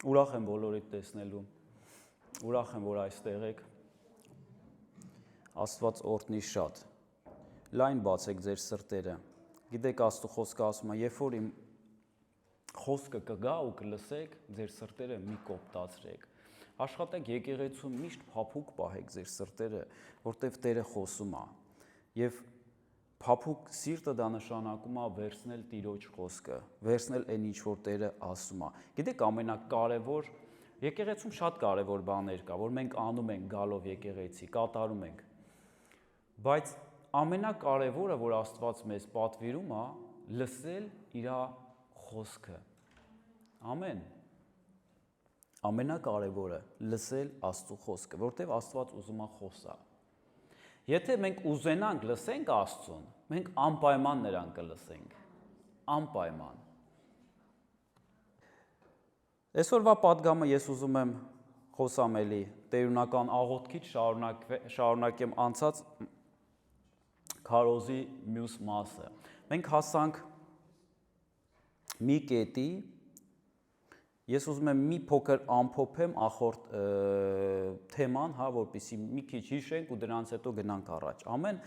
Ուրախ եմ բոլորիդ տեսնելու, ուրախ եմ, որ այստեղ եք, Աստված օրհնի շատ, լայն բացեք ձեր սրտերը, գիտեք Աստծո խոսքը ասում է, երբ որ իմ խոսքը կգա ու կլսեք, ձեր սրտերը մի կոպտացրեք, աշխատեք եկեղեցում միշտ փափուկ պահեք ձեր սրտերը, որտեվ Տերը խոսում է, և փափուկ սիրտը դա նշանակում է վերցնել Տիրոջ խոսքը, վերցնել այն ինչ որ Տերը ասում է։ Գիտեք ամենակարևոր եկեղեցում շատ կարևոր բաներ կա, որ մենք անում ենք գալով եկեղեցի, կատարում ենք։ Բայց ամենակարևորը, որ Աստված մեզ պատվիրում է, լսել իր խոսքը։ Ամեն։ Ամենակարևորը լսել Աստծո խոսքը, որտեղ Աստված ուզում է խոսալ։ Եթե մենք ուզենանք լսենք Աստծուն, մենք անպայման նրան կլսենք, անպայման։ Այսօրվա պատգամը ես ուզում եմ խոսամ էլի տերունական աղոթքից շարունակեմ անցած քարոզի մյուս մասը։ Մենք հասանք մի կետի, ես ուզում եմ մի փոքր ամփոփեմ ախորդ թեման, որպեսզի մի քիչ հիշենք ու դրանից հետո գնանք առաջ։ Ամեն,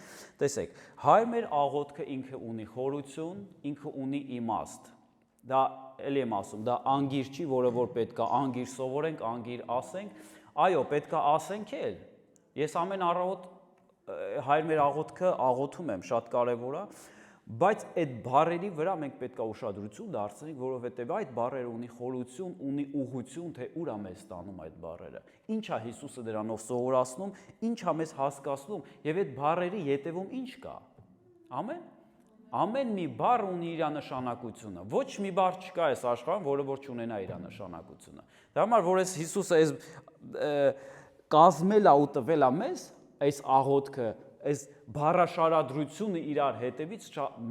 տեսեք, հայր մեր աղոթքը ինքը ունի խորություն, ինքը ունի իմաստ։ Դա էլի եմ ասում, դա անգիր չի, որը որ պետք է անգիր սովորենք, անգիր ասենք, այո, պետք է ասենք էլ։ Ես ամեն առավոտ հայր մեր աղոթքը աղոթում եմ, շատ կարևոր է, բայց այդ բառերի վրա մենք պետք է ուշադրություն դարձնենք, որովհետև այդ բառերը ունի խորություն, ունի ուղղություն, թե ուր է մեզ տանում այդ բառերը։ Ինչ է Հիսուսը դրանով սովորացնում, ինչ է մեզ հասկացնում, եւ այդ բառերի ետևում ինչ կա։ Ամեն։ Ամեն մի բառ ունի իր նշանակությունը։ Ոչ մի բառ չկա այս աշխարհում, որը որ չունենա իր նշանակությունը։ Դա համար որ այս Հիսուսը այս կազմել է ու տվել է մեզ, այս աղոթքը, այս բառաշարադրությունը իրար հետևից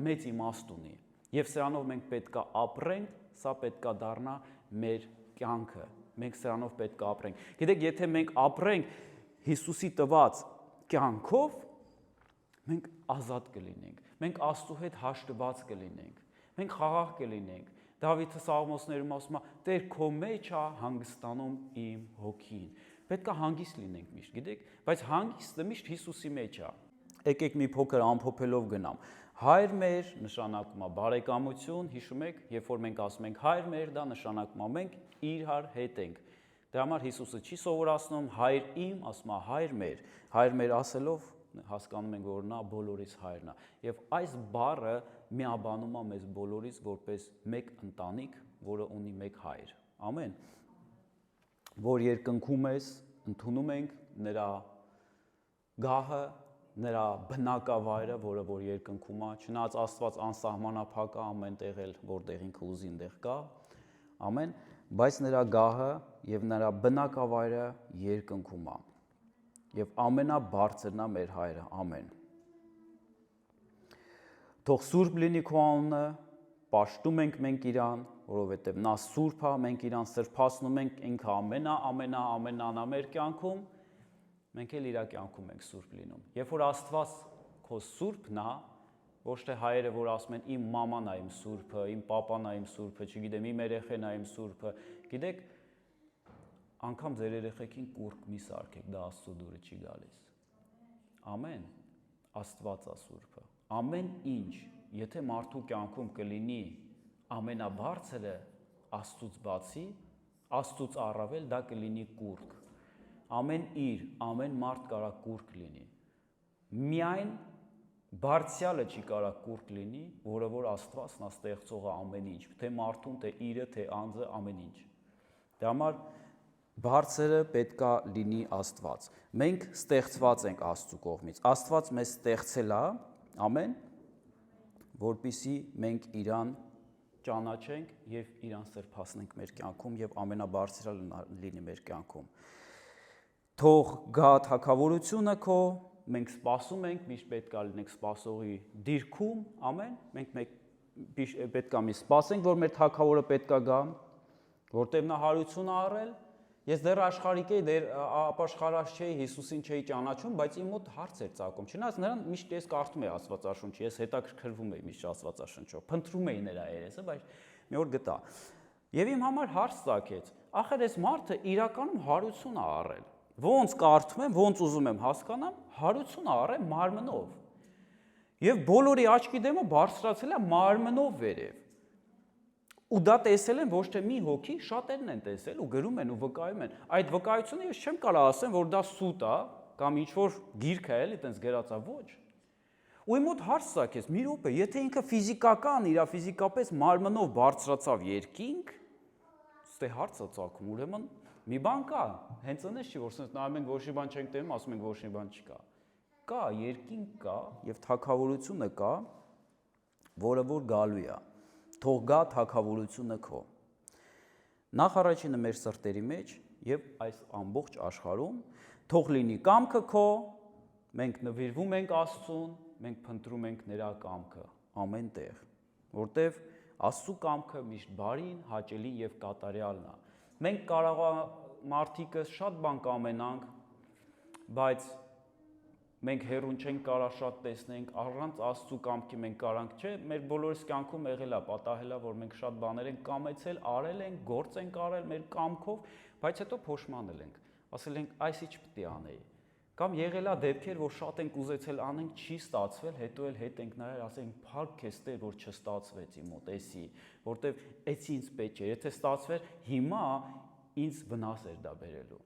մեծ իմաստ ունի։ Եվ սրանով մենք պետք է ապրենք, սա պետք է դառնա մեր կյանքը։ Մենք սրանով պետք է ապրենք։ Գիտեք, եթե մենք ապրենք Հիսուսի տված կյանքով, մենք ազատ կլինենք, մենք Աստծո հետ հաշտված կլինենք, մենք խաղաղ կլինենք։ Դավիթը Սաղմոսներում ասում է. «Տեր քո մեջ է հանգստանում իմ հոգին»։ Պետք է հանգիստ լինենք միշտ, գիտեք, բայց հանգիստը միշտ Հիսուսի մեջ է։ Եկեք մի փոքր ամփոփելով գնամ։ Հայր մեր նշանակում է բարեկամություն, հիշում եք, երբ որ մենք ասում ենք հայր մեր, դա նշանակում է մենք իրար հետ ենք։ Դրա համար Հիսուսը չի սովորացնում հայր իմ, ասում է հայր մեր։ Հայր մեր ասելով հասկանում ենք, որ նա բոլորիս հայրն է։ Եվ այս բառը միաբանում է մեզ բոլորիս որպես մեկ ընտանիք, որը ունի մեկ հայր։ Ամեն։ Որ երկնքում ես, ընդունում ենք նրա գահը, նրա բնակավայրը, որը որ երկնքում է, չնայած Աստված անսահմանափակ է ամեն տեղ էլ, որտեղ ինքը ուզի այնտեղ կա։ Ամեն, բայց նրա գահը եւ նրա բնակավայրը երկնքում է։ Եվ ամենաբարձրն է մեր հայրը, ամեն։ Թող սուրբ լինի քո անունը, պաշտում ենք մենք իրան, որովհետև նա սուրբ է, մենք իրան սրբացնում ենք, ինքը ամենանա մեր կյանքում, մենք էլ իր կյանքում ենք սուրբ լինում։ Երբ որ Աստված քո սուրբն է, ոչ թե հայերը, որ ասում են իմ մաման է իմ սուրբը, իմ պապան է իմ սուրբը, չգիտեմ, իմ երեխեն է իմ սուրբը, գիտեք, անգամ ձեր երեխեքին կուրկ մի սարքեք, դա Աստծո դուրը չի գալիս։ Ամեն, Աստված է սուրբը։ Ամեն ինչ, եթե մարդու կյանքում կլինի ամենաբարձրը Աստծուց բացի, Աստծուց առավել դա կլինի կուրկ։ Ամեն իր, ամեն մարդ կարա կուրկ լինի։ Միայն բարձյալը չի կարա կուրկ լինի, որը որ Աստվածն է ստեղծողը ամեն ինչ, թե մարդուն, թե իրը, թե անձը, ամեն ինչ։ Դա համար բարձրը պետք է լինի Աստված։ Մենք ստեղծված ենք Աստծո կողմից։ Աստված մեզ ստեղծել է, ամեն, որպեսզի մենք իրան ճանաչենք եւ իրան սրբացնենք մեր կյանքում եւ ամենաբարձրը լինի մեր կյանքում։ Թող գա թագավորությունը քո, մենք սպասում ենք, միշտ պետք է լինենք սպասողի դիրքում, ամեն, մենք պետք է մի սպասենք, որ մեր թագավորը պետք է գա, որտեղ նա հարություն է առել։ Ես դեռ աշխարհիկ էի, դեռ ապաշխարած չէի, Հիսուսին չէի ճանաչում, բայց իմ մոտ հարց էր ծագում։ Չնայած նրան միշտ ես կարդում էի Աստվածաշունչը, ես հետաքրքրվում էի միշտ Աստվածաշնչով, փնտրում էի նրա երեսը, բայց մի օր գտա։ Եվ իմ համար հարց ծագեց, ախր այս մարդը իրականում հարություն է առել։ Ոնց կարդում եմ, ոնց ուզում եմ հասկանամ, հարություն է առել մարմնով։ Եվ բոլորի աչքի դեմը բարձրացել է մարմնով վերև։ Ու դա տեսել են ոչ թե մի հոգի, շատերն են տեսել ու գրում են ու վկայում են։ Այդ վկայությունը ես չեմ կարող ասեմ, որ դա սուտ է կամ ինչ-որ գիրք է, էլի, տենց գրած է, ոչ։ Ու իմ մոտ հարց ծագեց, մի րոպե, եթե ինքը ֆիզիկական, իր ֆիզիկապես մարմնով բարձրացավ երկինք, ստե հարց է ծագում, ուրեմն մի բան կա, հենց այնպես չի, որ sense նայում ենք ոչ մի բան չենք տենում, ասում ենք ոչ մի բան չկա։ Կա, երկինք կա եւ թագավորությունը կա, որը որ գալու է։ Թող գա թագավորությունը քո։ Նախ առաջինը մեր սրտերի մեջ եւ այս ամբողջ աշխարհում թող լինի կամքը քո, մենք նվիրվում ենք Աստծուն, մենք փնտրում ենք նրա կամքը ամեն տեղ, որտեվ Աստծու կամքը միշտ բարին, հաճելի եւ կատարյալն է։ Մենք կարող է մարդիկս շատ բան կամենանք, բայց մենք հերուն չենք կարող շատ տեսնենք, առանց Աստծու կամքի մենք կարանք, չէ, մեր բոլորիս կյանքում եղել է, պատահել է, որ մենք շատ բաներ ենք կամեցել, արել ենք, գործ ենք արել մեր կամքով, բայց հետո փոշմանել ենք, ասել ենք, այս ինչ պետք է անեի։ Կամ եղել է դեպքեր, որ շատ ենք ուզեցել անենք, չի ստացվել, հետո էլ հետ ենք նայել, ասենք, փառք քեզ Տեր, որ չստացվեց իմ մոտ, էսի, որտեվ էսի ինձ պետք էր, եթե ստացվեր, հիմա ինձ վնաս էր դա բերելու։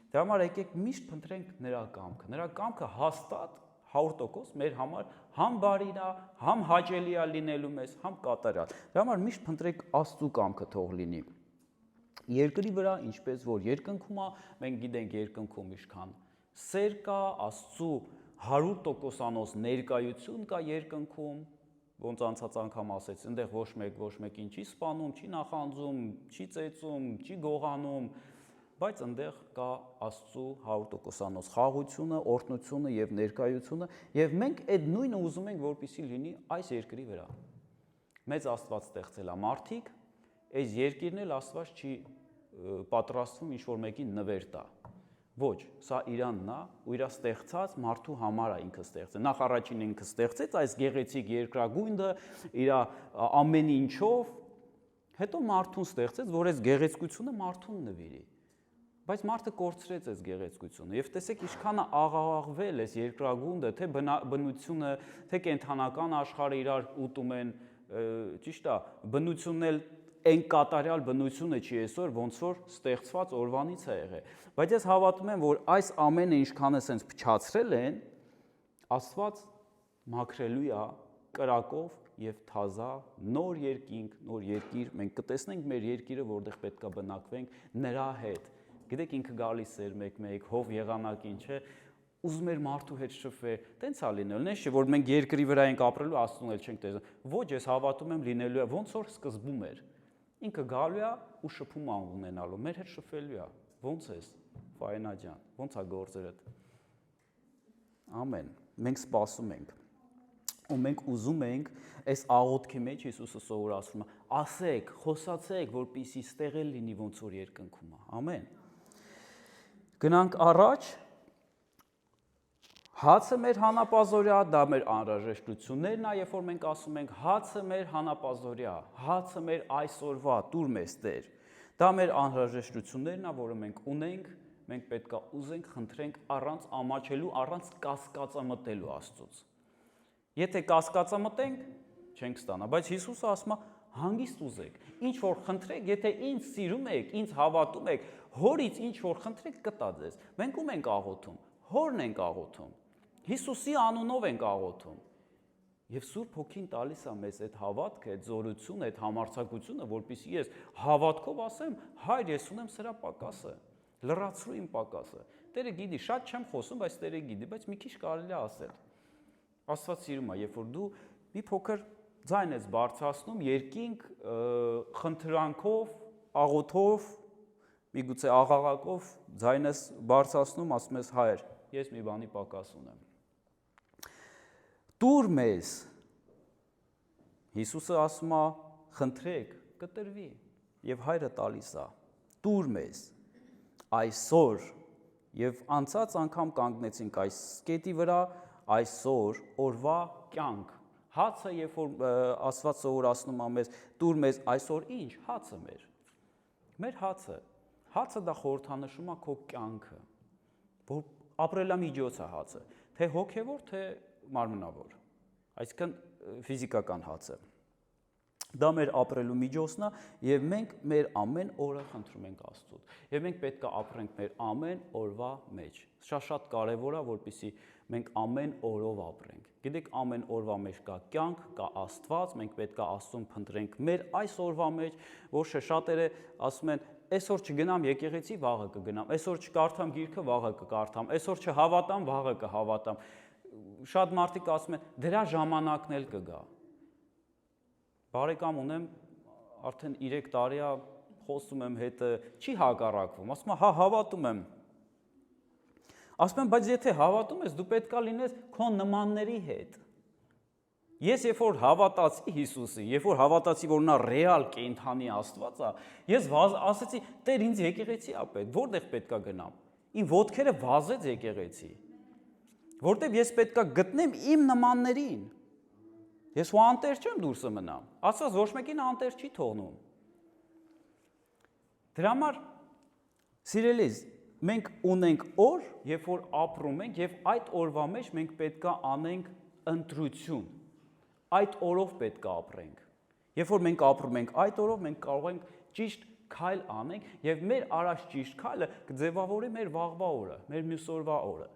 Դրա համար եկեք միշտ փնտրենք նրա կամքը հաստատ 100% մեր համար համ բարին է, համ հաճելի է լինելու մեզ, համ կատարյալ։ Դրա համար միշտ փնտրեք Աստծու կամքը թող լինի։ Երկրի վրա, ինչպես որ երկնքում է, մենք գիտենք երկնքում ինչքան սեր կա, Աստծու 100%-անոց ներկայություն կա երկնքում, ոնց անցած անգամ ասեց, այնտեղ ոչ մեկին չի սպանում, չի նախանձում, չի ծեծում, չի գողանում, բայց այնտեղ կա Աստծու 100%-անոց խաղությունը, օրհնությունը եւ ներկայությունը, եւ մենք այդ նույնը ուզում ենք, որպեսզի լինի այս երկրի վրա։ Մեծ Աստված ստեղծել է մարդիկ, այս երկիրն էլ Աստված չի պատրաստվում ինչ-որ մեկին նվեր տա։ Ոչ, սա Իրանն է ու իր ստեղծած մարդու համար է ինքը ստեղծել։ Նախ առաջին ինքը ստեղծեց այս գեղեցիկ երկրագույնը իր ամեն ինչով, հետո մարդուն ստեղծեց, որ այս գեղեցկությունը մարդուն նվիրի։ Բայց մարդը կորցրեց այս գեղեցկությունը եւ տեսեք ինչքան է աղաղաղվել այս երկրագունդը, թե բնությունը, թե կենթանական աշխարհը իրար ուտում են, ճիշտ է, բնությունն էլ այն կատարյալ բնությունը չի այսօր, ոնց որ ստեղծված օրվանից է եղել։ Բայց ես հավատում եմ, որ այս ամենը ինչքան է սենց փչացրել են, Աստված մաքրելու է կրակով եւ թազա նոր երկինք, նոր երկիր, մենք կտեսնենք մեր երկիրը, որտեղ պետք է բնակվենք նրա հետ։ Գիտեք ինքը գալիս էր մեկ-մեկ հով եղանակին, չէ, ուզում էր մարդու հետ շփվել, տենց է լինելու, նես չէ, որ մենք երկրի վրա ենք ապրելու, Աստծուն էլ չենք տեսնում։ Ոչ, ես հավատում եմ լինելու է, ոնց որ սկզբում էր։ Ինքը գալու է ու շփում ունենալու, մեր հետ շփվելու է։ Ոնց ես, Ֆայնա ջան, ոնց է գործերդ։ Ամեն։ Մենք սպասում ենք։ Ու մենք ուզում ենք այս աղոթքի մեջ Հիսուսը սովորացնում է, ասեք, խոսացեք, որպեսզի ստեղ էլ լինի ոնց որ երկնքում է։ Ամեն։ Գնանք առաջ, հացը մեր հանապազորյա, դա մեր անհրաժեշտություններն է, երբ որ մենք ասում ենք հացը մեր հանապազորյա, հացը մեր այսօրվա, տուր մեզ Տեր, դա մեր անհրաժեշտություններն է, որը մենք ունենք, մենք պետք է ուզենք, խնդրենք առանց ամաչելու, առանց կասկածամտելու Աստծուց։ Եթե կասկածամտենք, չենք ստանա, բայց Հիսուսը ասում է հանգիստ ուզեք, ինչ որ խնդրեք, եթե ինձ սիրում եք, ինձ հավատում եք, հորից ինչ որ խնդրեք կտա ձեզ։ Մենք ում ենք աղոթում, հորն ենք աղոթում, Հիսուսի անունով ենք աղոթում։ Եվ Սուրբ Հոգին տալիս է մեզ այդ հավատքը, այդ զորությունը, այդ համարձակությունը, որպեսզի ես հավատքով ասեմ, Հայր, ես ունեմ սրա պակասը, լրացրու իմ պակասը։ Տերը գիտի, շատ չեմ խոսում, բայց Տերը գիտի, բայց մի քիչ կարելի է ասել։ Աստված սիրում է, երբ որ դու մի փոքր ձայն ես բարձրացնում, երկինք խնդրանքով, աղոթով, միգուցե աղաղակով ձայն ես բարձրացնում, ասում ես Հայր, ես մի բանի պակաս ունեմ։ Տուր մեզ, Հիսուսը ասում է, խնդրեք, կտրվի, եւ Հայրը տալիս է, տուր մեզ, այսօր, եւ անցած անգամ կանգնեցինք այս կետի վրա, այսօր, օրվա կյանք, հացը, երբ որ Աստված սովորացնում է մեզ, տուր մեզ այսօր ինչ, հացը մեր, Մեր հացը դա խորհրդանշում է քո կյանքը, որ ապրելամիջոց է հացը, թե հոգևոր, թե մարմնավոր, այսինքն ֆիզիկական հացը։ Դա մեր ապրելու միջոցն է եւ մենք մեր ամեն օրը խնդրում ենք Աստծուց։ Եվ մենք պետք է ապրենք մեր ամեն օրվա մեջ։ Շատ կարեւոր է, որպեսզի մենք ամեն օրով ապրենք։ Գիտեք, ամեն օրվա մեջ կա կյանք, կա Աստված, մենք պետք է Աստծուն փնտրենք մեր այս օրվա մեջ, որ շատերը ասում են, այսօր չգնամ եկեղեցի, վաղը կգնամ, այսօր չկարդամ գիրքը, վաղը կկարդամ, այսօր չհավատամ, վաղը կհավատամ։ Շատ մարդիկ ասում են, դրա ժամանակն էլ կգա։ Բարեկամ ունեմ, արդեն 3 տարի է խոսում եմ հետը, չի հակառակվում, ասում եմ, հա, հավատում եմ։ Ասում եմ, բայց եթե հավատում ես, դու պետք է լինես քո նմանների հետ։ Ես երբ որ հավատացի Հիսուսի, երբ որ հավատացի, որ նա ռեալ կենդանի Աստված է, ես ասեցի, Տեր, ինձ եկեղեցի է պետք, որտեղ պետք է գնամ։ Իմ ոտքերը վազեց եկեղեցի, որտեղ ես պետք է գտնեմ իմ նմաններին։ Ես ու անտեր չեմ դուրսը մնամ, Աստված ոչ մեկին անտեր չի թողնում։ Դրա համար, սիրելիս, մենք ունենք օր, երբ որ ապրում ենք, եւ այդ օրվա մեջ մենք պետք է անենք ընտրություն, այդ օրով պետք է ապրենք։ Երբ որ մենք ապրում ենք այդ օրով, մենք կարող ենք ճիշտ քայլ անենք, եւ մեր առաջ ճիշտ քայլը կձևավորի մեր վաղվա օրը, մեր մյուս օրվա օրը։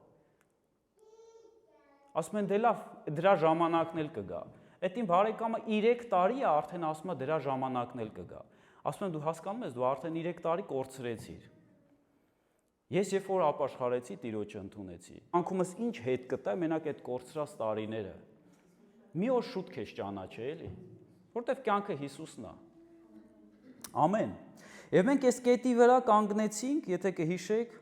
Ասում են, դե լավ, դրա ժամանակն էլ կգա։ Այդ իմ բարեկամը 3 տարի է արդեն ասում է դրա ժամանակն էլ կգա։ Ասում եմ, դու հասկանում ես, դու արդեն 3 տարի կորցրեցիր։ Ես երբ որ ապաշխարեցի, Տիրոջը ընդունեցի։ Անկումս ինչ հետ կտա մենակ այդ կորցրած տարիները։ Մի օր շուտ քեզ ճանաչե էլի, որտեվ կյանքը Հիսուսն է։ Ամեն։ Եվ մենք այս կետի վրա կանգնեցինք, եթե կհիշեք,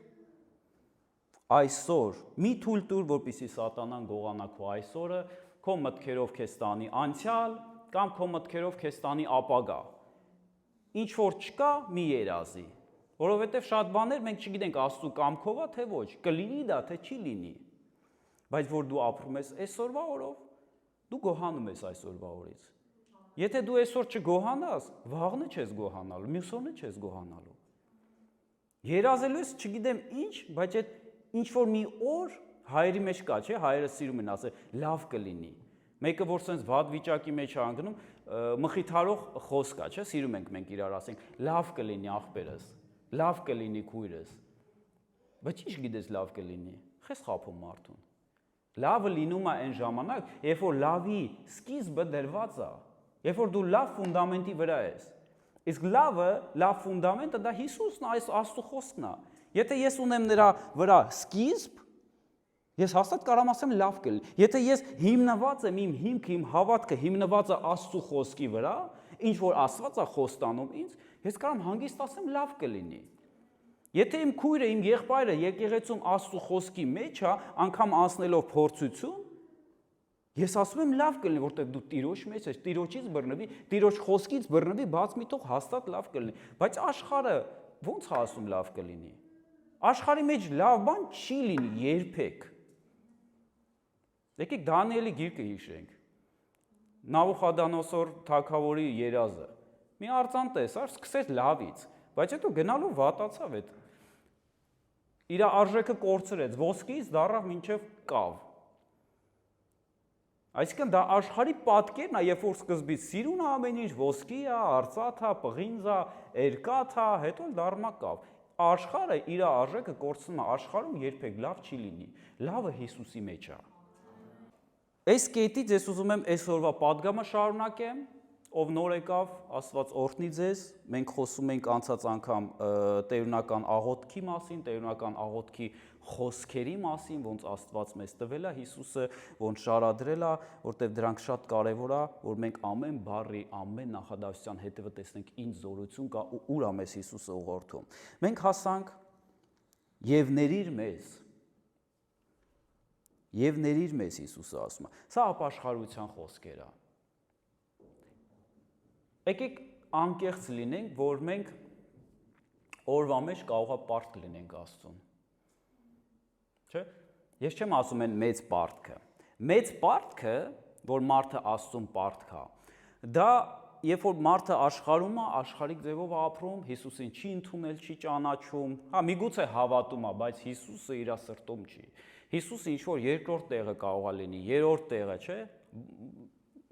այսօր մի թույլ տուր, որպեսզի սատանան գողանա քո այսօրը, քո մտքերով քեզ տանի անցյալ կամ քո մտքերով քեզ տանի ապագա։ Ինչ որ չկա, մի երազի, որովհետև շատ բաներ մենք չգիտենք Աստծու կամքով է թե ոչ, կլինի դա թե չի լինի։ Բայց որ դու ապրում ես այսօրվա օրով, դու գոհանում ես այսօրվա օրից։ Եթե դու այսօր չգոհանաս, վաղը չես գոհանալու, մյուս օրը չես գոհանալու։ Երազելու ես չգիտեմ ինչ, բայց այդ ինչ որ մի օր հայերի մեջ կա, չէ, հայերը սիրում են ասել, լավ կլինի։ Մեկը որ sense վատ վիճակի մեջ է անգնում, մխիթարող խոսք է, չէ, սիրում ենք մենք իրար ասենք, լավ կլինի աղբերս, լավ կլինի քույրս։ Բայց ինչ գիտես լավ կլինի։ Խես խափում մարդուն։ Լավը լինում է այն ժամանակ, երբ որ լավի սկիզբը դրված է, երբ որ դու լավ ֆունդամենտի վրա ես։ Իսկ լավը, լավ ֆունդամենտը դա Հիսուսն է, այս Աստծո խոսքն է։ Եթե ես ունեմ նրա վրա սկիզբ, ես հաստատ կարամ ասեմ լավ կլինի։ Եթե ես հիմնված եմ, իմ հիմքը, իմ հավատքը հիմնված է Աստծո խոսքի վրա, ինչ որ Աստված է խոստանում ինձ, ես կարամ հանգիստ ասեմ լավ կլինի։ Եթե իմ քույրը, իմ եղբայրը եկեղեցում Աստծո խոսքի մեջ է, անգամ անցնելով փորձություն, ես ասում եմ լավ կլինի, որտեղ դու Տիրոջ մեջ ես, Տիրոջից բռնվի, Տիրոջ խոսքից բռնվի, բաց մի թող հաստատ լավ կլինի։ Բայց աշխարհը ո՞նց է ասում լավ կլինի։ Աշխարհի մեջ լավ բան չի լինի երբեք։ Եկեք Դանիելի գիրքը հիշենք։ Նավուխադանոսոր թագավորի երազը։ Մի արձան տեսար, սկսեց լավից, բայց հետո գնալու վատացավ այդ։ Իր արժեքը կորցրեց, ոսկից դառավ մինչև կավ։ Այսինքն դա աշխարհի պատկերն է, երբ որ սկզբից սիրուն է ամեն ինչ, ոսկի է, արծաթ է, պղինձ է, երկաթ է, հետո դառնա կավ։ Աշխարհը իր արժեքը կորցնում է, աշխարհում երբեք լավ չի լինի։ Լավը Հիսուսի մեջ է։ Այս կետից ես ուզում եմ այսօրվա պատգամը շարունակեմ, ով նոր եկավ, Աստված օրհնի ձեզ, մենք խոսում ենք անցած անգամ տերունական աղոթքի մասին, տերունական աղոթքի խոսքերի մասին, ոնց Աստված մեզ տվել է Հիսուսը, ոնց շարադրել է, որտեղ դրանք շատ կարևոր է, որ մենք ամեն բառի, ամեն նախադասության հետևը տեսնենք ինչ զորություն կա ու ուր է մեզ Հիսուսը ուղղորդում։ Մենք հասանք եւ ներիր մեզ Եվ ներիր մեզ Հիսուսը ասում է։ Սա ապաշխարության խոսքեր է։ Եկեք անկեղծ լինենք, որ մենք օրվա մեջ կարող է պարտք լինենք Աստծուն։ Չէ՞։ Ես չեմ ասում են մեծ պարտքը։ Մեծ պարտքը, որ մարդը Աստծուն պարտք է, դա երբ որ մարդը աշխարհում է, աշխարհիկ ձևով ապրում, Հիսուսին չի ընդունել, չի ճանաչում, միգուցե հավատում է, բայց Հիսուսը իր սրտում չի։ Հիսուսը ինչ որ երկրորդ տեղը կարող է լինի, երրորդ տեղը, չէ՞։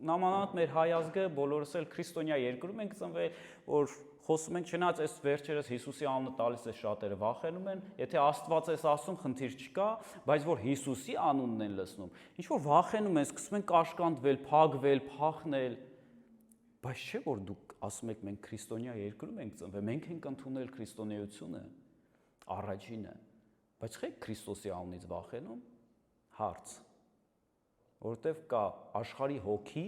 Նամանավանդ մեր հայ ազգը բոլորս էլ քրիստոնյա երկրում ենք ծնվել, որ խոսում ենք, չնայած այս վերջերս Հիսուսի անունը տալիս է շատերը վախենում են, եթե Աստված էս ասում, խնդիր չկա, բայց որ Հիսուսի անունն են լսնում, ինչ որ վախենում են, սկսում են կաշկանդվել, փագվել, փախնել, բայց չէ որ դուք ասում եք մենք քրիստոնյա երկրում ենք ծնվել, մենք ենք ընդունել քրիստոնեությունը, առաջինը, բայց չէ Քրիստոսի անունից վախենում, հարց, որովհետև կա աշխարհի հոգի,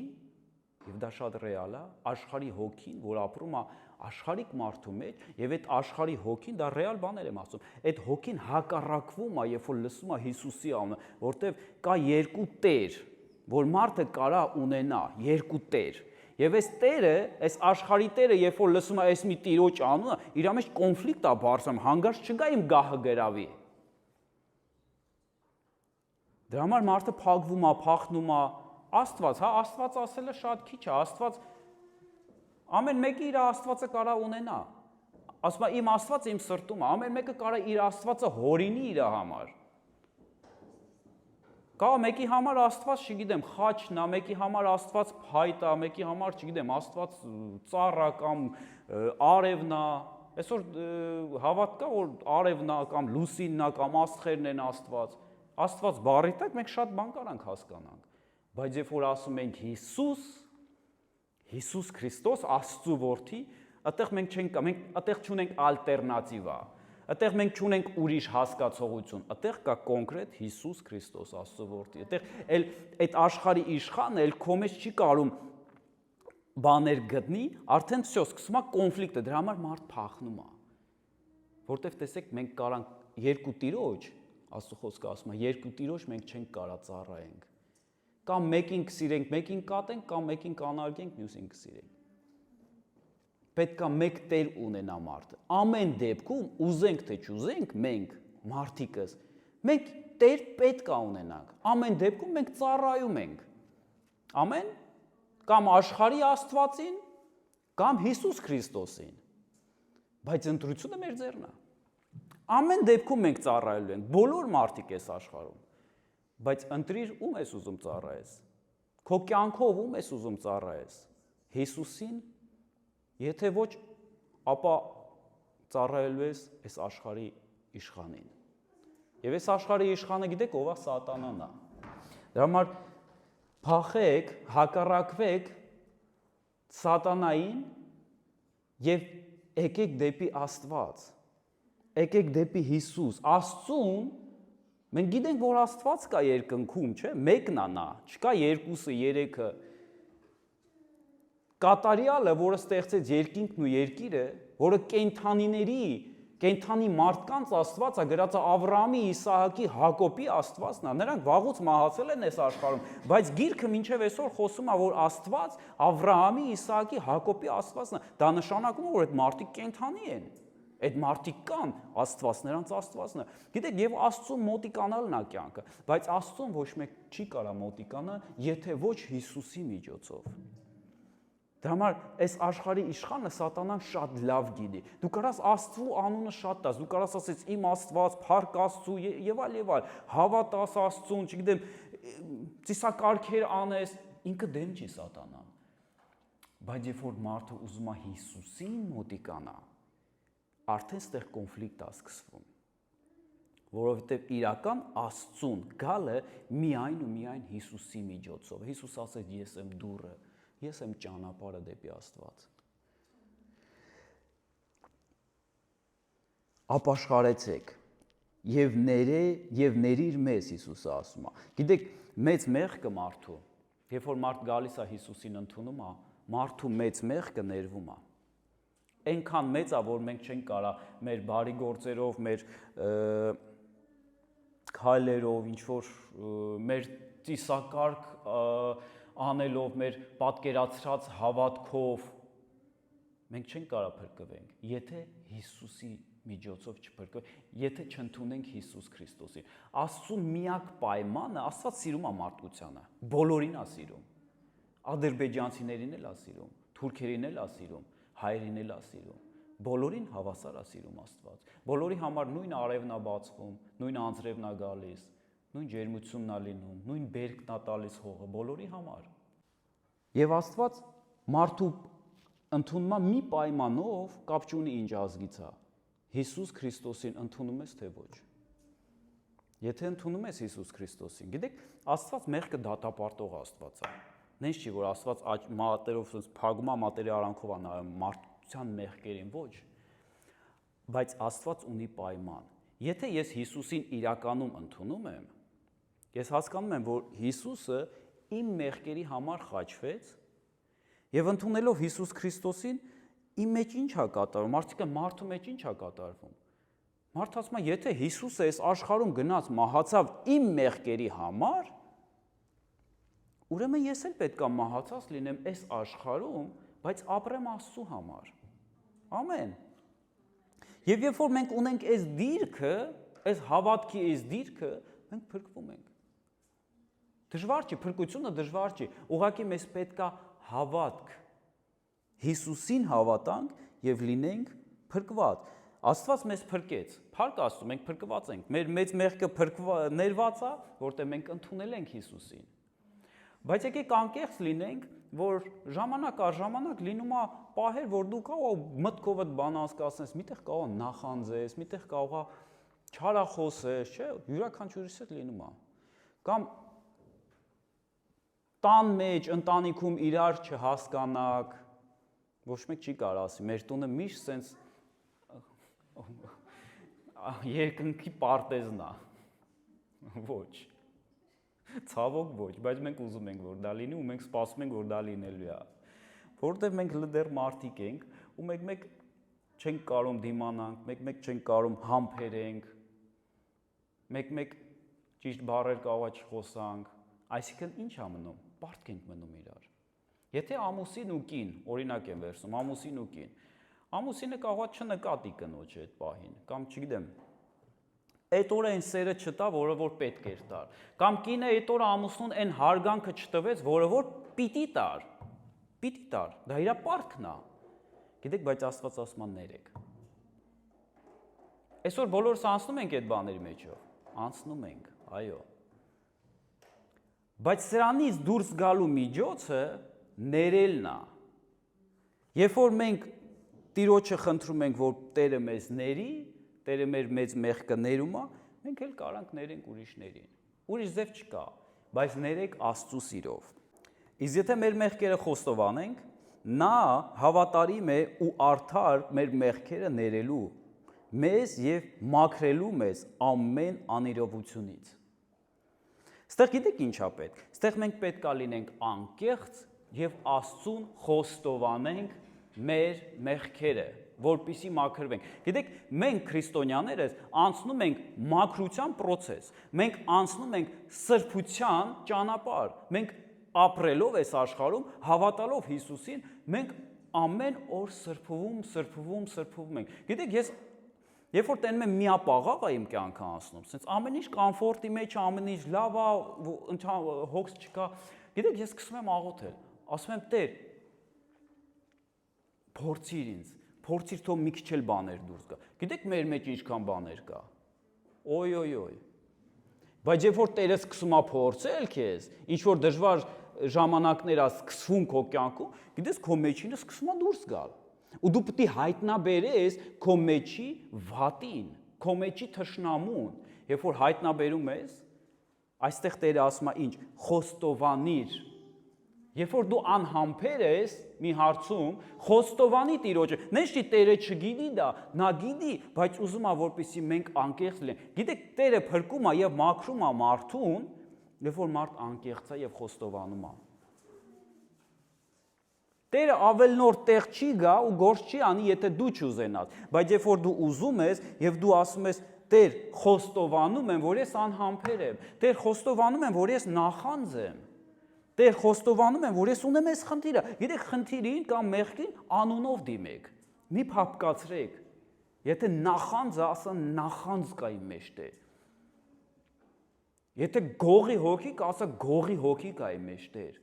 եւ դա շատ ռեալ է, աշխարհի հոգին, որ ապրում է աշխարհիկ մարդու մեջ, եւ այդ աշխարհի հոգին, դա ռեալ բաներ եմ ասում, այդ հոգին հակառակվում է, երբ որ լսում է Հիսուսի անունը, որովհետև կա երկու տեր, որ մարդը կարա ունենա, երկու տեր, եւ այս տերը, այս աշխարհի տերը, երբ որ լսում է այս մի տիրոջ անունը, իր մեջ կոնֆլիկտ է բարձրանում, հանգարց չգա իմ գահը գրավի։ Դրա համար մարդը փակվում է, փախնում է, Աստված, Աստված ասելը շատ քիչ է, Աստված ամեն մեկը իր Աստվածը կարա ունենա, ասում է իմ Աստվածը իմ սրտում է, ամեն մեկը կարա իր Աստվածը հորինի իր համար, կա մեկի համար Աստված, չգիտեմ, խաչն է, մեկի համար Աստված փայտ է, մեկի համար, չգիտեմ, Աստված ծառ է կամ արևն է, այսօր հավատ կա, որ արևն է կամ լուսինն է կամ աստղերն են Աստված, Աստված բառի տակ մենք շատ բան կարանք հասկանանք, բայց երբ որ ասում ենք Հիսուս Քրիստոս, Աստծու որդի, այդտեղ մենք չենք, մենք այդտեղ չունենք ալտերնատիվա, այդտեղ մենք չունենք ուրիշ հասկացողություն, այդտեղ կա կոնկրետ Հիսուս Քրիստոս, Աստծու որդի, այդտեղ էլ այդ աշխարհի իշխանը էլ քո մեջ չի կարում բաներ գտնի, արդեն всё սկսում է կոնֆլիկտը, դրա համար մարդ փախնում է, որտեվ տեսեք մենք կարանք երկու տիրոջ, Աստծո խոսքը ասում է, երկու տիրոջ մենք չենք կարա ծառայենք, կամ մեկին կսիրենք, մեկին կատենք, կամ մեկին կանարգենք, մյուսին կսիրենք։ Պետք է մեկ տեր ունենա մարդը։ Ամեն դեպքում ուզենք թե չուզենք, մենք մարդիկս, մենք տեր պետք է ունենանք։ Ամեն դեպքում մենք ծառայում ենք։ Ամեն կամ աշխարհի Աստվածին, կամ Հիսուս Քրիստոսին։ Բայց ընտրությունը մեր ձեռն է։ Ամեն դեպքում մենք ծառայելու ենք, բոլոր մարդիկ այս աշխարհում։ Բայց ընտրիր ում ես ուզում ծառայես, քո կյանքով ում ես ուզում ծառայես, Հիսուսին, եթե ոչ, ապա ծառայելու ես այս աշխարհի իշխանին։ Եվ այս աշխարհի իշխանը գիտեք ով է, սատանան է։ Դրա համար փախեք, հակառակվեք սատանային եւ եկեք դեպի Աստված, եկեք դեպի Հիսուս, Աստծուն Մենք գիտենք, որ Աստված կա երկնքում, չէ, մեկն է նա, չկա երկուսը, երեքը։ Կատարյալը, որը ստեղծեց երկինքն ու երկիրը, որը կենդանի մարդկանց Աստված է, գրած է Ավրամի, Իսահակի, Հակոբի Աստվածն է, նրանք վաղուց մահացել են այս աշխարհում, բայց գիրքը մինչև այսօր խոսում է, որ Աստված Ավրամի, Իսահակի, Հակոբի Աստվածն է, դա նշանակում է, որ այդ մարդիկ կենդանի են։ Այդ մարդիկ կան, Աստված նրանց Աստվածն է։ Գիտեք, եւ Աստծուն մոտիկանալն է կյանքը, բայց Աստծուն ոչ մեկ չի կարա մոտիկանալ, եթե ոչ Հիսուսի միջոցով։ Դրա համար այս աշխարհի իշխանը սատանան շատ լավ գիտի։ Դու կարաս Աստծու անունը շատ տաս, դու կարաս ասես իմ Աստված, փառք Աստծու եւ այլ, հավատաս Աստծուն, չգիտեմ, ծիսակարգեր անես, ինքը դեմ չի սատանան։ Բայց երբ որ մարդը ուզում է Հիսուսին մոտիկանա, արդեն ստեղ կոնֆլիկտ է սկսվում, որովհետև իրական Աստծուն գալը միայն ու միայն Հիսուսի միջոցով։ Հիսուս ասեց ես եմ դուռը, ես եմ ճանապարհը դեպի Աստված։ Ապաշխարեցեք եւ ներիր մեզ, Հիսուսը ասում է։ Գիտեք, մեծ մեղքը մարդու, երբ որ մարդ գալիս է Հիսուսին ընդունում է, մարդու մեծ մեղքը ներվում է։ Այնքան մեծ է, որ մենք չենք կարա մեր բարի գործերով, մեր քայլերով, ինչ որ մեր ծիսակարգ անելով, մեր պատկերացրած հավատքով մենք չենք կարա փրկվենք, եթե Հիսուսի միջոցով չփրկվենք, եթե չընդունենք Հիսուս Քրիստոսին։ Աստծու միակ պայմանը, Աստված սիրում է մարդկությանը, բոլորին է սիրում, ադրբեջանցիներին էլ է սիրում, թուրքերին էլ է սիրում, հայերին էլ է սիրում, բոլորին հավասար է սիրում Աստված։ Բոլորի համար նույն արևն է բացվում, նույն անձրևն է գալիս, նույն ջերմությունն է լինում, նույն բերքն է տալիս հողը, բոլորի համար։ Եվ Աստված մարդու ընդունում մի պայմանով կապ չունի ինչ ազգից է։ Հիսուս Քրիստոսին ընդունում ես թե ոչ։ Եթե ընդունում ես Հիսուս Քրիստոսին, գիտեք, Աստված մեղքը դատապարտող Աստված է։ Նենց չի, որ Աստված մատերով փագում է, մատերի արանքով է նայում մարդկության մեղքերին, ոչ։ Բայց Աստված ունի պայման։ Եթե ես Հիսուսին իրականում ընդունում եմ, ես հասկանում եմ, որ Հիսուսը իմ մեղքերի համար խաչվեց, եւ ընդունելով Հիսուս Քրիստոսին, իմ մեջ ինչ է կատարվում, մարդիկը մարդու մեջ ինչ է կատարվում։ Մարդը ասում է, եթե Հիսուսը այս աշխարհում գնաց մահացավ իմ մեղքերի համար, ուրեմն ես էլ պետք է մահացած լինեմ այս աշխարհում, բայց ապրեմ Աստծու համար։ Ամեն։ Եվ երբ որ մենք ունենք այս դիրքը, այս հավատքի այս դիրքը, մենք փրկվում ենք։ Դժվար չի, փրկությունը դժվար չի, ուղղակի մեզ պետք է հավատք։ Հիսուսին հավատանք եւ լինենք փրկված։ Աստված մեզ փրկեց։ Փառք Աստծո, մենք փրկված ենք։ Մեր մեծ մեղքը ներված է, որտեղ մենք ընդունել ենք Հիսուսին։ Բայց եկեք անկեղծ լինենք, որ ժամանակ առ ժամանակ լինում է պահեր, որ դու կարող մտքովդ բան անցկացնես, միտեղ կարող նախանձես, միտեղ կարող չարախոսես, չէ՞, յուրաքանչյուրիս հետ լինում է։ Կամ տան մեջ, ընտանիքում իրար չհասկանաք, ոչ մեկ չի կարող ասի, մեր տունը միշտ սենց երկնքի պարտեզն է, ոչ, ցավոք ոչ, բայց մենք ուզում ենք, որ դա լինի ու մենք սպասում ենք, որ դա լինելու է, որովհետև մենք դեռ մարդիկ ենք ու մեկ-մեկ չենք կարող դիմանանք, մեկ-մեկ չենք կարող համբերենք, մեկ-մեկ ճիշտ բառեր կարող է չխոսանք, այսինքն ինչ է մնում, պարտք ենք մնում իրար։ Եթե ամուսին ու կին, օրինակ եմ վերցնում, ամուսին ու կին, ամուսինը կարող է չնկատի կնոջը այդ պահին, կամ չգիտեմ, այդ օրը այն սերը չտա, որը որ պետք էր տար, կամ կինը այդ օրը ամուսնուն այն հարգանքը չտվեց, որը որ պիտի տար, դա իր պարտքն է, գիտեք, բայց Աստված ասում է ներեք։ Այսօր բոլորս անցնում ենք այդ բաների մեջով, անցնում ենք, այո։ Բայց սրանից դուրս գալու միջոցը ներելն է։ Երբ որ մենք Տիրոջը խնդրում ենք, որ Տերը մեզ ների, Տերը մեր մեծ մեղքը ներում է, մենք էլ կարանք ներենք ուրիշներին։ Ուրիշ ձև չկա, բայց ներեք Աստծու սիրով։ Իսկ եթե մեր մեղքերը խոստովանենք, նա հավատարիմ է ու արդար մեր մեղքերը ներելու մեզ եւ մաքրելու մեզ ամեն անիրովությունից։ Ստեղ գիտեք ինչ է պետք։ Ստեղ մենք պետք է լինենք անկեղծ եւ Աստծուն խոստովանենք մեր մեղքերը, որպեսզի մաքրվենք։ Գիտեք, մենք քրիստոնյաներս անցնում ենք մաքրության process, մենք անցնում ենք սրբության ճանապարհ, մենք ապրելով այս աշխարհում, հավատալով Հիսուսին, մենք ամեն օր սրբվում ենք։ Գիտեք, ես երբ որ տենում եմ միապաղաղ է իմ կյանքը անցնում, sense ամեն ինչ կոմֆորտի մեջ, ամեն ինչ լավ է, հոգս չկա։ Գիտեք, ես սկսում եմ աղոթել, ասում եմ Տեր, փորձիր ինձ, փորձիր թող մի քիչ էլ բաներ դուրս գա։ Գիտեք մեր մեջ ինչքան բաներ կա։ Օյ։ Բայց երբ որ Տերը սկսում է փորձել քեզ, ինչ որ դժվար ժամանակներ է սկսվում քո կյանքում, գիտես քո մեջինը սկսում է դուրս գալ։ Ու դու պետք է հայտնաբերես քո մեջի վատին, քո մեջի թշնամուն, երբ որ հայտնաբերում ես, այստեղ Տերը ասում է ինչ, խոստովանիր։ Երբ որ դու անհամբեր ես մի հարցում, խոստովանի Տիրոջը, նենց չի Տերը չգիտի դա, նա գիտի, բայց ուզում է որպեսզի մենք անկեղծ լինենք։ Գիտեք, Տերը փրկում է եւ մաքրում է մարդուն, երբ որ մարդ անկեղծ է եւ խոստովանում է։ Տերը ավելնոր տեղ չի գա ու գործ չի անի, եթե դու չուզենաս, բայց երբ որ դու ուզում ես եւ դու ասում ես Տեր, խոստովանում եմ, որ ես անհամբեր եմ, Տեր, խոստովանում եմ, որ ես նախանձ եմ, Տեր, խոստովանում եմ, որ ես ունեմ այս խնդիրը, գիտեք, խնդիրին կամ մեղքին անունով դիմեք, մի փափկացրեք, եթե նախանձը ասա նախանձ կա իմ մեջ Տեր, եթե գողի հոգի կա ասա գողի հոգի կա իմ մեջ Տեր,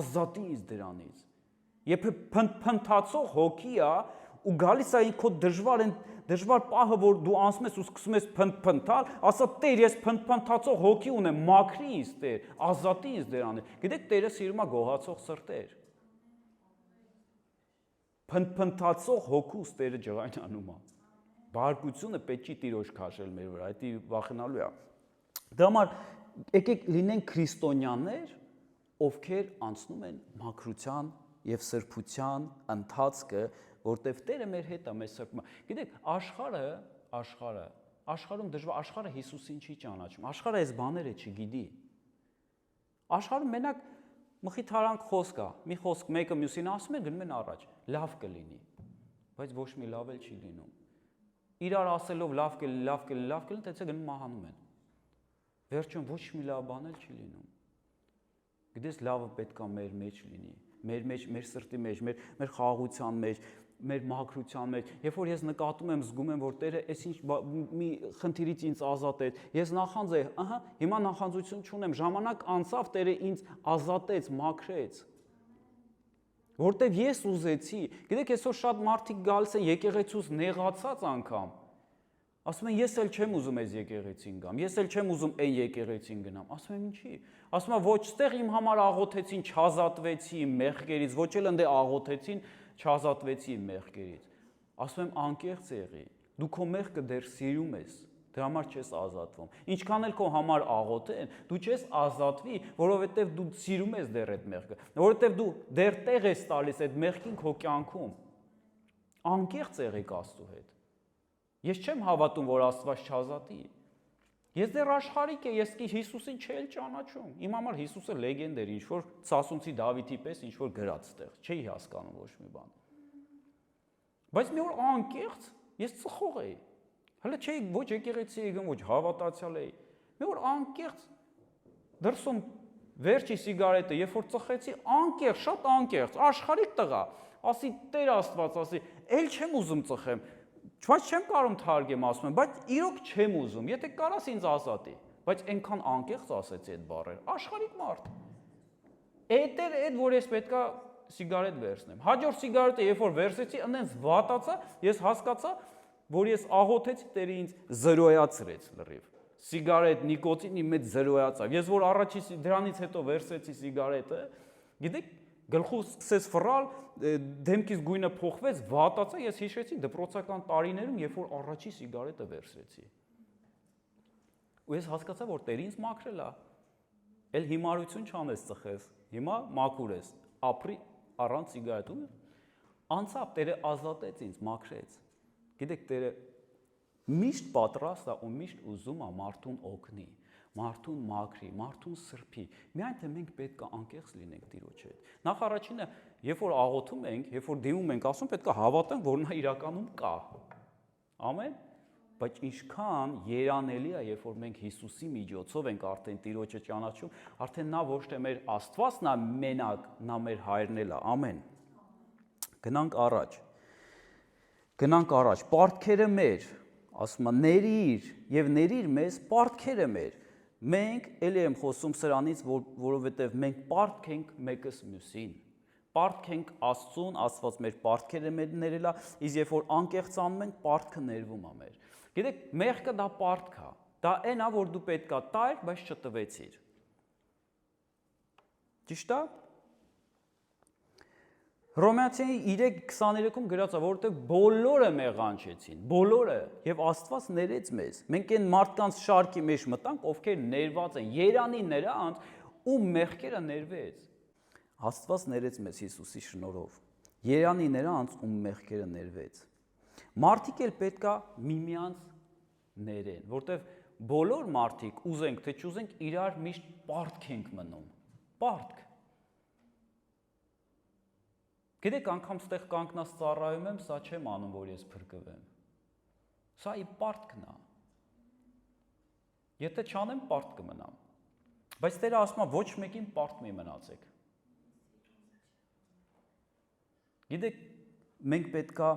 ազատի ինձ դրանից, Եթե փնթացող հոգի է ու գալիս է ինքո դժվար պահը, որ դու անցնում ես ու սկսում ես փնթալ, ասա Տեր, ես փնթացող հոգի ունեմ, մաքրի ինձ Տեր, ազատի ինձ դրանից։ Գիտեք, Տերը սիրում է գոհացող սրտեր։ Փնթացող հոգուց Տերը ջղայնանում է։ Բարկությունը պետք չի Տիրոջ քաշել մեր վրա, դա վախենալու է։ Դրա համար եկեք լինենք քրիստոնյաներ, ովքեր անցնում են մաքրության եւ սրբության ընթացքը, որտեվ Տերը մեր հետ է, մեզ սրբում է։ Գիտեք, աշխարհում դժվար, աշխարհը Հիսուսին չի ճանաչում, աշխարհը այս բաները չգիտի։ Աշխարհում մենակ մխիթարանք խոսք է, մի խոսք մեկը մյուսին ասում է, գնում են առաջ, լավ կլինի, բայց ոչ մի լավ էլ չի լինում։ Իրար ասելով լավ կլինի, տեցե գնում մահանում են։ Վերջում ոչ մի լավ բան էլ չի լինում։ Գիտես, լավը պետք է մեր մեջ լինի, մեր սրտի մեջ, մեր խաղաղության մեջ, մեր մաքրության մեջ։ Երբ որ ես նկատում եմ, զգում եմ, որ Տերը այսինչ մի խնդիրից ինձ ազատեց, ես նախանձեի, հիմա նախանձություն չունեմ, ժամանակ անցավ, Տերը ինձ ազատեց, մաքրեց։ Որտեվ ես ուզեցի, գիտեք, այսօր շատ մարդիկ գալիս են եկեղեցուց նեղացած անգամ, ասում են, ես էլ չեմ ուզում այս եկեղեցին գամ, ես էլ չեմ ուզում այն եկեղեցին գնամ, ասում եմ, ինչի, ասում եմ, ոչ ստեղ իմ համար աղոթեցին, չազատվեցի իմ մեղքերից, ոչ էլ ընդե աղոթեցին, չազատվեցի իմ մեղքերից, ասում եմ, անկեղծ եղի, դու քո մեղքը դեռ սիրում ես, դրա համար չես ազատվում, ինչքան էլ քո համար աղոթեն, դու չես ազատվի, որովհետև դու սիրում ես դեռ այդ մեղքը, որովհետև դու դեռ տեղ ես տալիս այդ մեղքին քո կյանքում, անկեղծ եղեք Աստծու հետ։ Ես չեմ հավատում, որ Աստված չազատի։ Ես դեռ աշխարհիկ եմ, ես Հիսուսին չէի ճանաչում։ Իմ համար Հիսուսը լեգենդ էր, ինչ որ Սասունցի Դավիթի պես, ինչ որ գրած տեղ, չէի հասկանում ոչ մի բան։ Բայց մի օր անկեղծ ես ծխող էի։ Հələ չէի ոչ եկեղեցի էի գնում, ոչ հավատացյալ էի։ Մի օր անկեղծ դրսում վերջի սիգարետը, երբ որ ծխեցի, անկեղծ, շատ անկեղծ, աշխարհիկ տղա, ասի Տեր Աստված, ասի, «Էլ չեմ ուզում ծխեմ»։ Բայց չեմ կարող թարգեմ ասում եմ, բայց իրոք չեմ ուզում, եթե կարաս ինձ ազատի, բայց այնքան անկեղծ ասեցի այդ բառերը, աշխարհիկ մարդ։ Այդ որ ես պետքա սիգարետ վերցնեմ։ Հաջորդ սիգարետը երբ որ վերցեցի, այնց վատացա, ես հասկացա, որ ես աղոթեցի, Տերը ինձ զրոյացրեց լրիվ։ Սիգարետ, նիկոտինի մեջ զրոյացավ։ Ես որ առաջի դրանից հետո վերցեցի սիգարետը, գիտեք, գլխուս սկսեց ֆռալ, դեմքիս գույնը փոխվեց, վատացա, ես հիշեցի դպրոցական տարիներում, երբ որ առաջի սիգարետը վերցրեցի։ Ու ես հասկացա, որ Տերը ինձ մաքրել է։ Էլ հիմարություն չանես ծխես, հիմա մաքուր ես, ապրի առանց սիգարետու։ Անցավ, Տերը ազատեց ինձ, մաքրեց։ Գիտեք, Տերը միշտ պատրաստ է ու միշտ ուզում է մարդուն օգնի, մարդուն մաքրի, մարդուն սրբի։ Միայն թե մենք պետք է անկեղծ լինենք Տիրոջ հետ։ Նախ առաջինը, երբ որ աղոթում ենք, երբ որ դիմում ենք, ասում պետք է հավատանք, որ նա իրականում կա։ Ամեն։ Բայց ինչքան երանելի է, երբ որ մենք Հիսուսի միջոցով ենք արդեն Տիրոջը ճանաչում, արդեն նա ոչ թե մեր Աստվածն է մենակ, նա մեր Հայրն էլ է։ Ամեն։ Գնանք առաջ։ Պարտքերը մեր, ասում է, ներիր եւ ներիր մեզ պարտքերը մեր։ Մենք էլի եմ խոսում սրանից, որովհետև մենք պարտք ենք մեկս մյուսին։ Պարտք ենք Աստծուն, Աստված մեր պարտքերը ներել է, իսկ երբ որ անկեղծանում ենք, պարտքը ներվում է մեր։ Գիտեք, մեղքը դա պարտք է։ Դա այն է, որ դու պետքա տայր, բայց չտվեցիր։ Ճիշտ է։ Հռոմեացիների 3:23-ում գրած է, որովհետև բոլորը մեղանչեցին, բոլորը, եւ Աստված ներեց մեզ։ Մենք այն մարդկանց շարքի մեջ մտանք, ովքեր ներված են, երանի նրանց, ում մեղքերը ներվեց։ Աստված ներեց մեզ Հիսուսի շնորհով։ Երանի նրանց, ում մեղքերը ներվեց։ Մարդիկ էլ պետքա միմյանց ներեն, որովհետև բոլոր մարդիկ ուզենք թե չուզենք իրար միշտ պարտք ենք մնում։ Պարտք։ Գիտեք, անգամ ստեղ կանգնած ծառայում եմ, սա չեմ անում, որ ես փրկվեմ։ Սա իմ պարտքն է։ Եթե չանեմ, պարտ կմնամ։ Բայց Տերը ասում է, ոչ մեկին պարտ մի մնացեք։ Գիտեք, մենք պետքա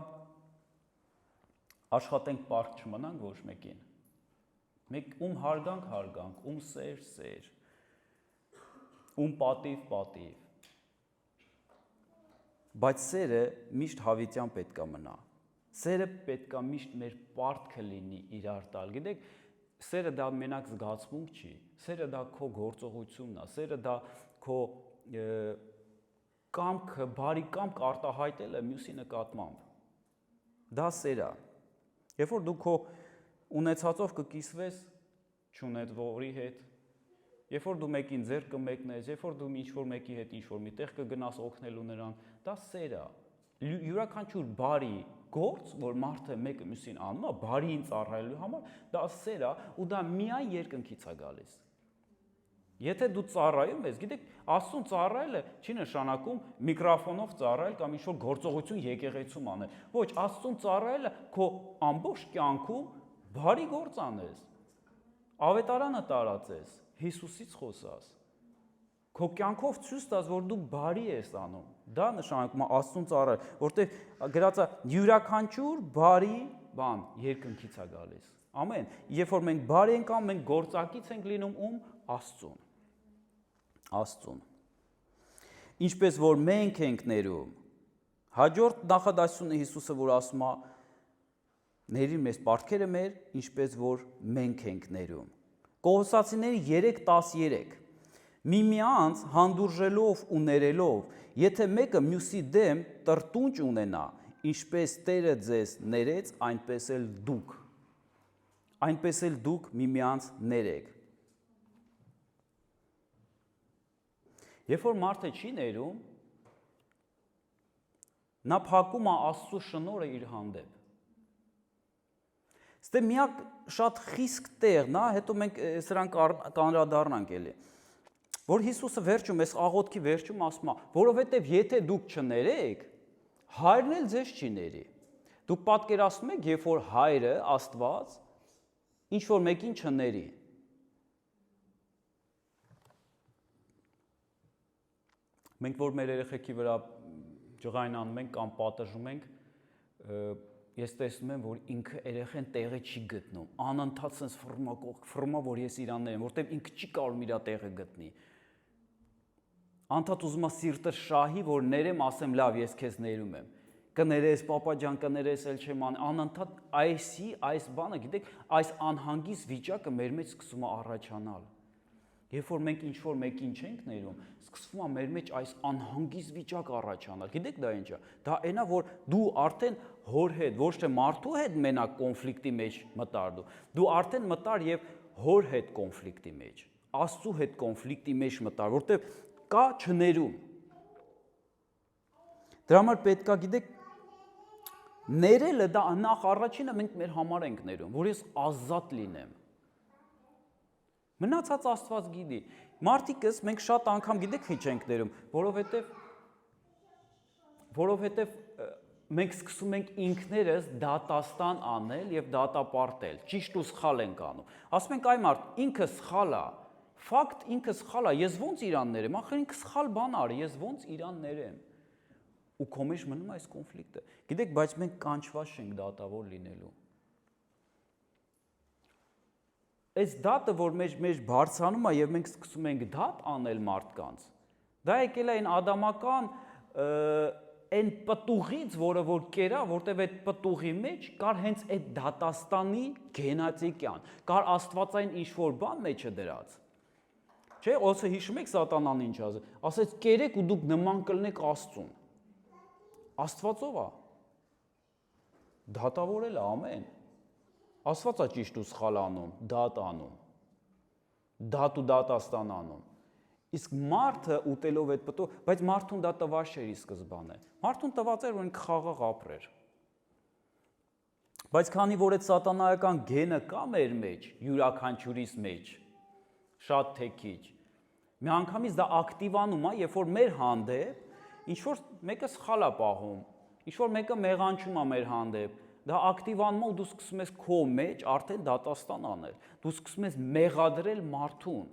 աշխատենք պարտ չմնանք ոչ մեկին։ Մենք ում հարգանք, ում սեր, ում պատիվ։ բայց սերը միշտ հավիտյան պետք է մնա։ Սերը պետք է միշտ մեր պարտքը լինի իրար տալ։ Գիտեք, սերը դա մենակ զգացմունք չի, սերը դա քո գործողությունն է, սերը դա քո կամքը, բարի կամք արտահայտելը մյուսի նկատմամբ։ Դա սեր է։ Երբ որ դու քո ունեցածով կկիսվես չունեցողի հետ, երբ որ դու մեկին ձեռք կմեկնես, երբ որ դու ինչ-որ մեկի հետ ինչ-որ միտեղ կգնաս օգնելու նրան, դա սեր է։ Յուրաքանչյուր բարի գործ, որ մարդը մեկը մյուսին անում է, բարին ծառայելու համար, դա սեր է ու դա միայն երկնքից է գալիս։ Եթե դու ծառայում ես, գիտեք, Աստծուն ծառայելը չի նշանակում միկրոֆոնով ծառայել կամ ինչ-որ գործողություն եկեղեցում անել։ Ոչ, Աստծուն ծառայելը քո ամբողջ կյանքում բարի գործ անես, ավետարանը տարածես, Հիսուսից խոսաս, քո կյանքով ցույց տաս, որ դու բարի ես անում։ Դա նշանակում է Աստծուն ծառայել, որտեղ գրած է յուրաքանչյուր բարի բան երկնքից է գալիս։ Ամեն։ Երբ որ մենք բարի ենք անում, մենք գործակից ենք լինում ում Աստծուն։ Աստծուն։ Ինչպես որ մենք ենք ներում, հաջորդ նախադասությունը Հիսուսը որ ասում է, ների մեզ պարտքերը մեր, ինչպես որ մենք ենք ներում։ Կողոսացիների 3:13 Միմյանց հանդուրժելով ու ներելով, եթե մեկը մյուսի դեմ տրտունջ ունենա, ինչպես Տերը ձեզ ներեց, այնպես էլ դուք միմյանց ներեք։ Երբ որ մարդը չի ներում, նա փակում է Աստծո շնորհը իր հանդեպ։ Ստե միակ շատ խիսկ տեղն է, հետո մենք սրան կանրադառնանք էլի, որ Հիսուսը վերջում, այս աղոթքի վերջում ասում է, որովհետև եթե դուք չներեք, Հայրն էլ ձեզ չի ների։ Դուք պատկերացնում եք, երբ որ Հայրը, Աստված, ինչ որ մեկին չների։ Մենք որ մեր երեխեքի վրա ջղայնանում ենք կամ պատժում ենք, ես տեսնում եմ, որ ինքը երեխեն տեղը չի գտնում, անընդհատ sense ֆռմա, որ ես իրան ներեմ, որտեղ ինքը չի կարող իր տեղը գտնի։ Անդադ ուզում է սիրտը շահի, որ ներեմ, ասեմ լավ, ես քեզ ներում եմ։ Կներես, պապա ջան, կներես, էլ չեմ ան, անընդհատ այս բանը, գիտեք, այս անհանգիստ վիճակը մեր մեջ սկսում է առաջանալ։ Երբ որ մենք ինչ-որ մեկին չենք ներում, սկսվում է մեր մեջ այս անհանգիստ վիճակ առաջանալ։ Գիտեք դա ինչ է։ Դա այնա, որ դու արդեն հոր հետ, ոչ թե մարդու հետ մենակ կոնֆլիկտի մեջ մտար դու արդեն մտար եւ հոր հետ կոնֆլիկտի մեջ, Աստծու հետ կոնֆլիկտի մեջ մտար, որտեղ կա չներում։ Դրա համար պետք է, գիտեք, ներելը դա նախ առաջինը մենք մեր համար ենք ներում, որ ես ազատ լինեմ։ Մնացած Աստված գիտի։ Մարդիկս մենք շատ անգամ գիտեք ինչ ենք ներում, որովհետև մենք սկսում ենք ինքներս դատաստան անել եւ դատապարտել, ճիշտ ու սխալ ենք անում։ Ասում ենք այ մարդ ինքը սխալ է, ֆակտ ինքը սխալ է, ես ոնց իրան ներեմ, ախր ինքը սխալ բան արի, ես ոնց իրան ներեմ։ Ու քո մեջ մնում է այս կոնֆլիկտը։ Գիտեք, բայց մենք կանչված չենք դատավոր լինելու։ Այս դատը, որ մեջ բարձրանում է եւ մենք սկսում ենք դատ անել մարդկանց, դա եկել է այն ադամական այն պտուղից, որը որ կերա, որտեվ այդ պտուղի մեջ կար հենց այդ դատաստանի գենետիկան, կար աստվածային ինչ-որ բան մեջը դրած։ Չէ, ոսը հիշում եք սատանան ինչ ասեց, ասեց կերեք ու դուք նման կլնեք Աստծուն։ Աստվածով է։ Դատավորել է ամեն։ Աստված է ճիշտ ու սխալ անում, դատ անում։ Դատ ու դատաստան անում։ Իսկ մարդը ուտելով այդ պտուղ, բայց մարդուն դա տված չէր ի սկզբանե։ Մարդուն տված էր, որ ինքը խաղաղ ապրեր։ Բայց քանի որ այդ սատանայական գենը կա մեր մեջ, յուրաքանչյուրիս մեջ, շատ թե քիչ, միանգամից դա ակտիվանում է, երբ որ մեր հանդեպ ինչ որ մեկը սխալ է պահում, ինչ որ մեկը մեղանչում է մեր հանդեպ, դա ակտիվանում է ու դու սկսում ես քո մեջ արդեն դատաստան անել։ Դու սկսում ես մեղադրել մարդուն։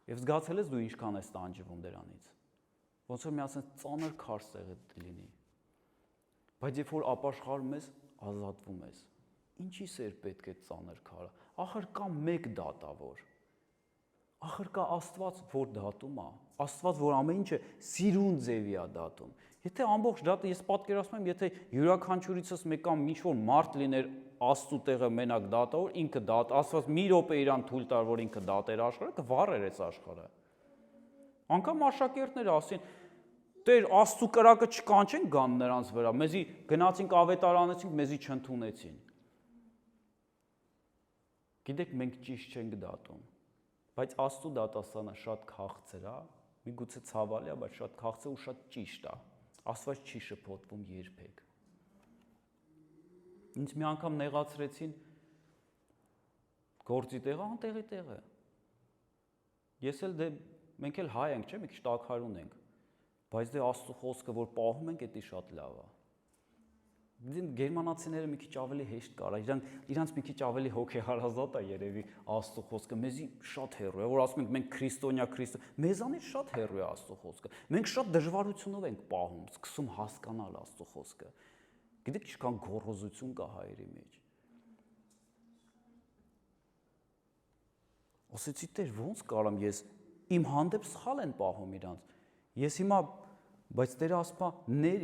Եվ զգացել ես դու ինչքան ես տանջվում դրանից։ Ոնց որ մի ասես ծանր քարս տեղը լինի։ Բայց երբ որ ապաշխարում ես, ազատվում ես։ Ինչի սեր պետք է ծանր քարը։ Ախր կա մեկ դատավոր։ Ախր կա Աստված, որ դատում է, Աստված, որ ամեն ինչը սիրուն ձևի է դատում։ Եթե ամբողջ դատը ես պատկերացնում եմ, եթե յուրաքանչյուրիցս մեկան ինչ-որ մարդ լիներ Աստծո տեղը մենակ դատավոր, ինքը դատ, Աստված մի րոպե իրան թույլ տար, որ ինքը դատեր աշխարհը, կվառեր այս աշխարհը։ Անկամ աշակերտները ասին, Տեր Աստծո կրակը չկանչենք գան նրանց վրա, մեզի գնացինք ավետարանեցինք, մեզի չընդունեցին։ Գիտեք, մենք ճիշտ չենք դատում, բայց Աստծո դատաստանը շատ քաղցր է, միգուցե ցավալի է, բայց շատ քաղցր ու շատ ճիշտ է։ Աստված չի շփոթվում երբեք։ Ինձ մի անգամ նեղացրեցին գործի տեղը, անտեղի տեղը։ Ես էլ մենք էլ հայ ենք, չէ՞, մի քիչ տաքարուն ենք, բայց դե Աստծո խոսքը, որ պահում ենք, դա շատ լավ է։ Գերմանացիները մի քիչ ավելի հեշտ կարա, իրանց մի քիչ ավելի հոգեհարազատ է երևի Աստծո խոսքը, մեզի շատ հեռու է, որ ասում ենք մենք քրիստոնյա, մեզանից շատ հեռու է Աստծո խոսքը։ Մենք շատ դժվարությունով ենք պահում, սկսում հասկանալ Աստծո խոսքը։ Գիտեք, ինչքան գոռոզություն կա հայերի մեջ։ Ասեցի, Տեր, ո՞նց կարամ ես իմ հանդեպ սխալ են պահում իրանց։ Ես հիմա, բայց Տերը ասում է,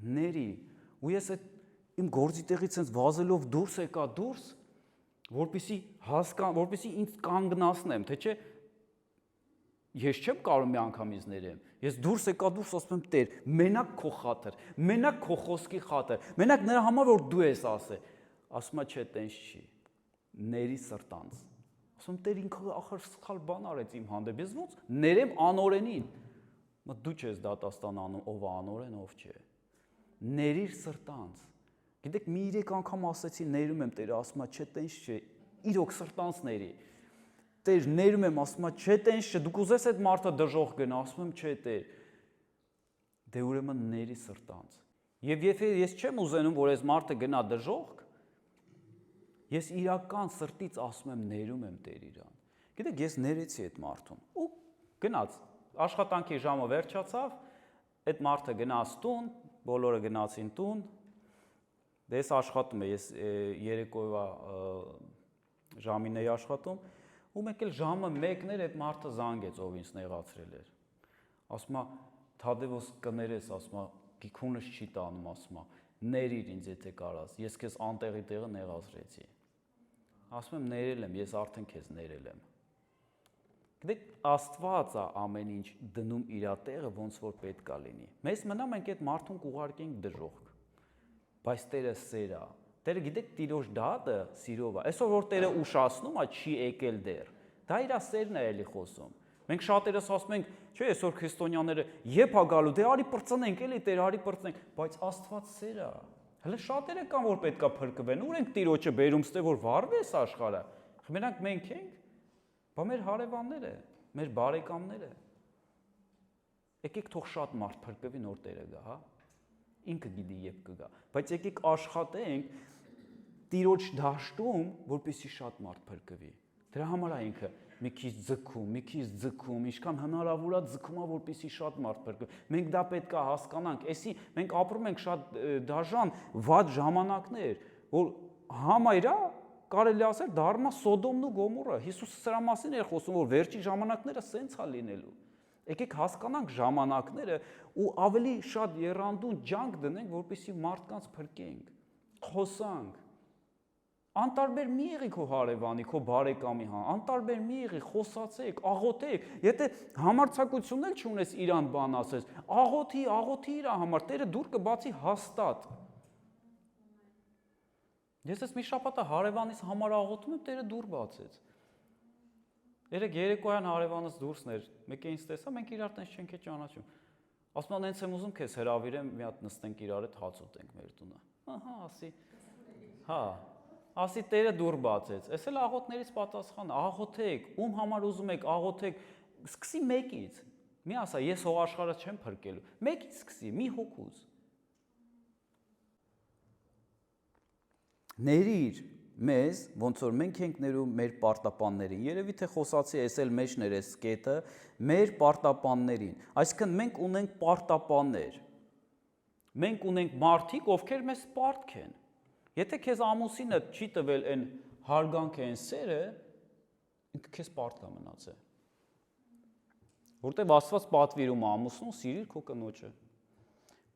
ների, ու ես այդ իմ գործի տեղից sense վազելով դուրս եկա դուրս, որպեսի ինձ կանգնացնեմ, թե չէ ես չեմ կարող մի անգամից ներեմ։ Ես դուրս եկա դուրս, ասում եմ, Տեր, մենակ քո խաթր, մենակ քո խոսքի խաթր, մենակ նրա համար որ դու ես ասել։ Ասում է, չէ, տենց չի։ Ների սրտանց։ Ասում եմ, Տեր, ինքը ախր սխալ բան արեց իմ հանդեպ։ Ես ո՞նց ներեմ անօրենին։ Դու չես դատաստան անում, ով է անօրեն, ով չէ։ Ներիր սրտանց։ Գիտեք, մի 3 անգամ ասեցի, ներում եմ, Տերը ասում է, չէ, տենց չէ, իրոք սրտանց ների։ Տեր, ներում եմ, ասում է, չէ, տենց չէ, դու կուզես այդ մարդը դժոխք գնա, ասում եմ, չէ, Տեր։ Դե ուրեմն ների սրտանց։ Եվ եթե ես չեմ ուզենում, որ այս մարդը գնա դժոխք, ես իրական սրտից ասում եմ, ներում եմ Տեր իրան։ Գիտեք, ես ներեցի այդ մարդուն։ Ու գնաց, աշխատանքի ժամը վերջացավ, այդ մարդը գնաց տուն, բոլորը գնացին տուն, դե ես աշխատում եմ, ես երեկոյվա ժամին էի աշխատում, ու մեկ էլ ժամը 1-ն էր, այդ մարդը զանգեց, ով ինձ նեղացրել էր։ Ասում է, Թադևոս կներես, ասում է, գիքունս չի տանում, ասում է, ներիր ինձ, եթե կարաս, ես քեզ անտեղի տեղը նեղացրեցի։ Ասում եմ, ներել եմ, ես արդեն քեզ ներել եմ։ Գիտեք, Աստված է ամեն ինչ դնում իր տեղը, ոնց որ պետք է լինի։ Մեզ մնա մենք այդ մարդուն կուղարկենք դժոխք։ Բայց Տերը սեր է։ Տերը գիտեք, Տիրոջ դատը սիրով է։ Այսօր որ Տերը ուշացնում է, չի եկել դեռ։ Դա իր սերն է էլի խոսում։ Մենք շատերս ասում ենք, չէ, այսօր քրիստոնյաները երբ է գալու, դե արի պրծնենք, էլի Տեր, արի պրծնենք, բայց Աստված սեր է։ Հələ շատերը կան, որ պետքա փրկվեն, ուր ենք Տիրոջը բերում, ստե որ վառվի այս աշխարհը։ Մենակ մենք ենք։ Բա մեր հարևանները, մեր բարեկամները։ Եկեք թող շատ մարդ փրկվի, նոր Տերը գա, հա։ Ինքը գիտի երբ կգա, բայց եկեք աշխատենք Տիրոջ դաշտում, որպեսզի շատ մարդ փրկվի։ Դրա համար է ինքը մի քիչ ձգում, ինչքան հնարավոր է ձգում է, որպեսզի շատ մարդ փրկվի։ Մենք դա պետք է հասկանանք, էսի մենք ապրում ենք շատ դաժան, վատ ժամանակներ, որ համայրա կարելի ասել դառնա Սոդոմն ու Գոմորը։ Հիսուսը սրա մասին էր խոսում, որ վերջի ժամանակները սենց է լինելու։ Եկեք հասկանանք ժամանակները ու ավելի շատ եռանդուն ջանք դնենք, որպեսզի մարդկանց փրկենք, խոսանք։ Անտարբեր մի եղի քո հարևանի, քո բարեկամի, անտարբեր մի եղի, խոսացեք, աղոթեք։ Եթե համարձակություն էլ չունես իրան բան ասես, աղոթի իր համար, Տերը դուր կբացի հաստատ։ Ես ես մի շաբաթը հարևանիս համար աղոթում եմ, Տերը դուր բացեց։ Երեկոյան հարևանս դուրսն էր, մեկ է ինձ տեսա, մենք իրար տենց չենք ճանաչում։ Ասում եմ, նենց եմ ուզում քեզ հրավիրեմ, մի հատ նստենք իրար հետ հաց ուտենք մեր տունը։ Ահա, ասի։ Հա, ասի Տերը դուր բացեց։ Էս էլ աղոթներից պատասխան, աղոթեք, ում համար ուզում եք, աղոթեք, սկսի մեկից։ Մի ասա, ես հող աշխարհը չեմ փրկելու։ Մեկից սկսի, մի հոգուց։ Ներիր մեզ, ոնց որ մենք ենք ներում մեր պարտապաններին, երևի թե խոսացի ես էլ մեջն էր այս կետը, մեր պարտապաններին, այսինքն մենք ունենք պարտապաններ, մենք ունենք մարդիկ, ովքեր մեզ պարտք են, եթե քեզ ամուսինը չի տվել են հարգանքը, են սերը, ինքը քեզ պարտք է մնացել։ Որտեվ Աստված պատվիրում է ամուսնուն սիրիր քո կնոջը։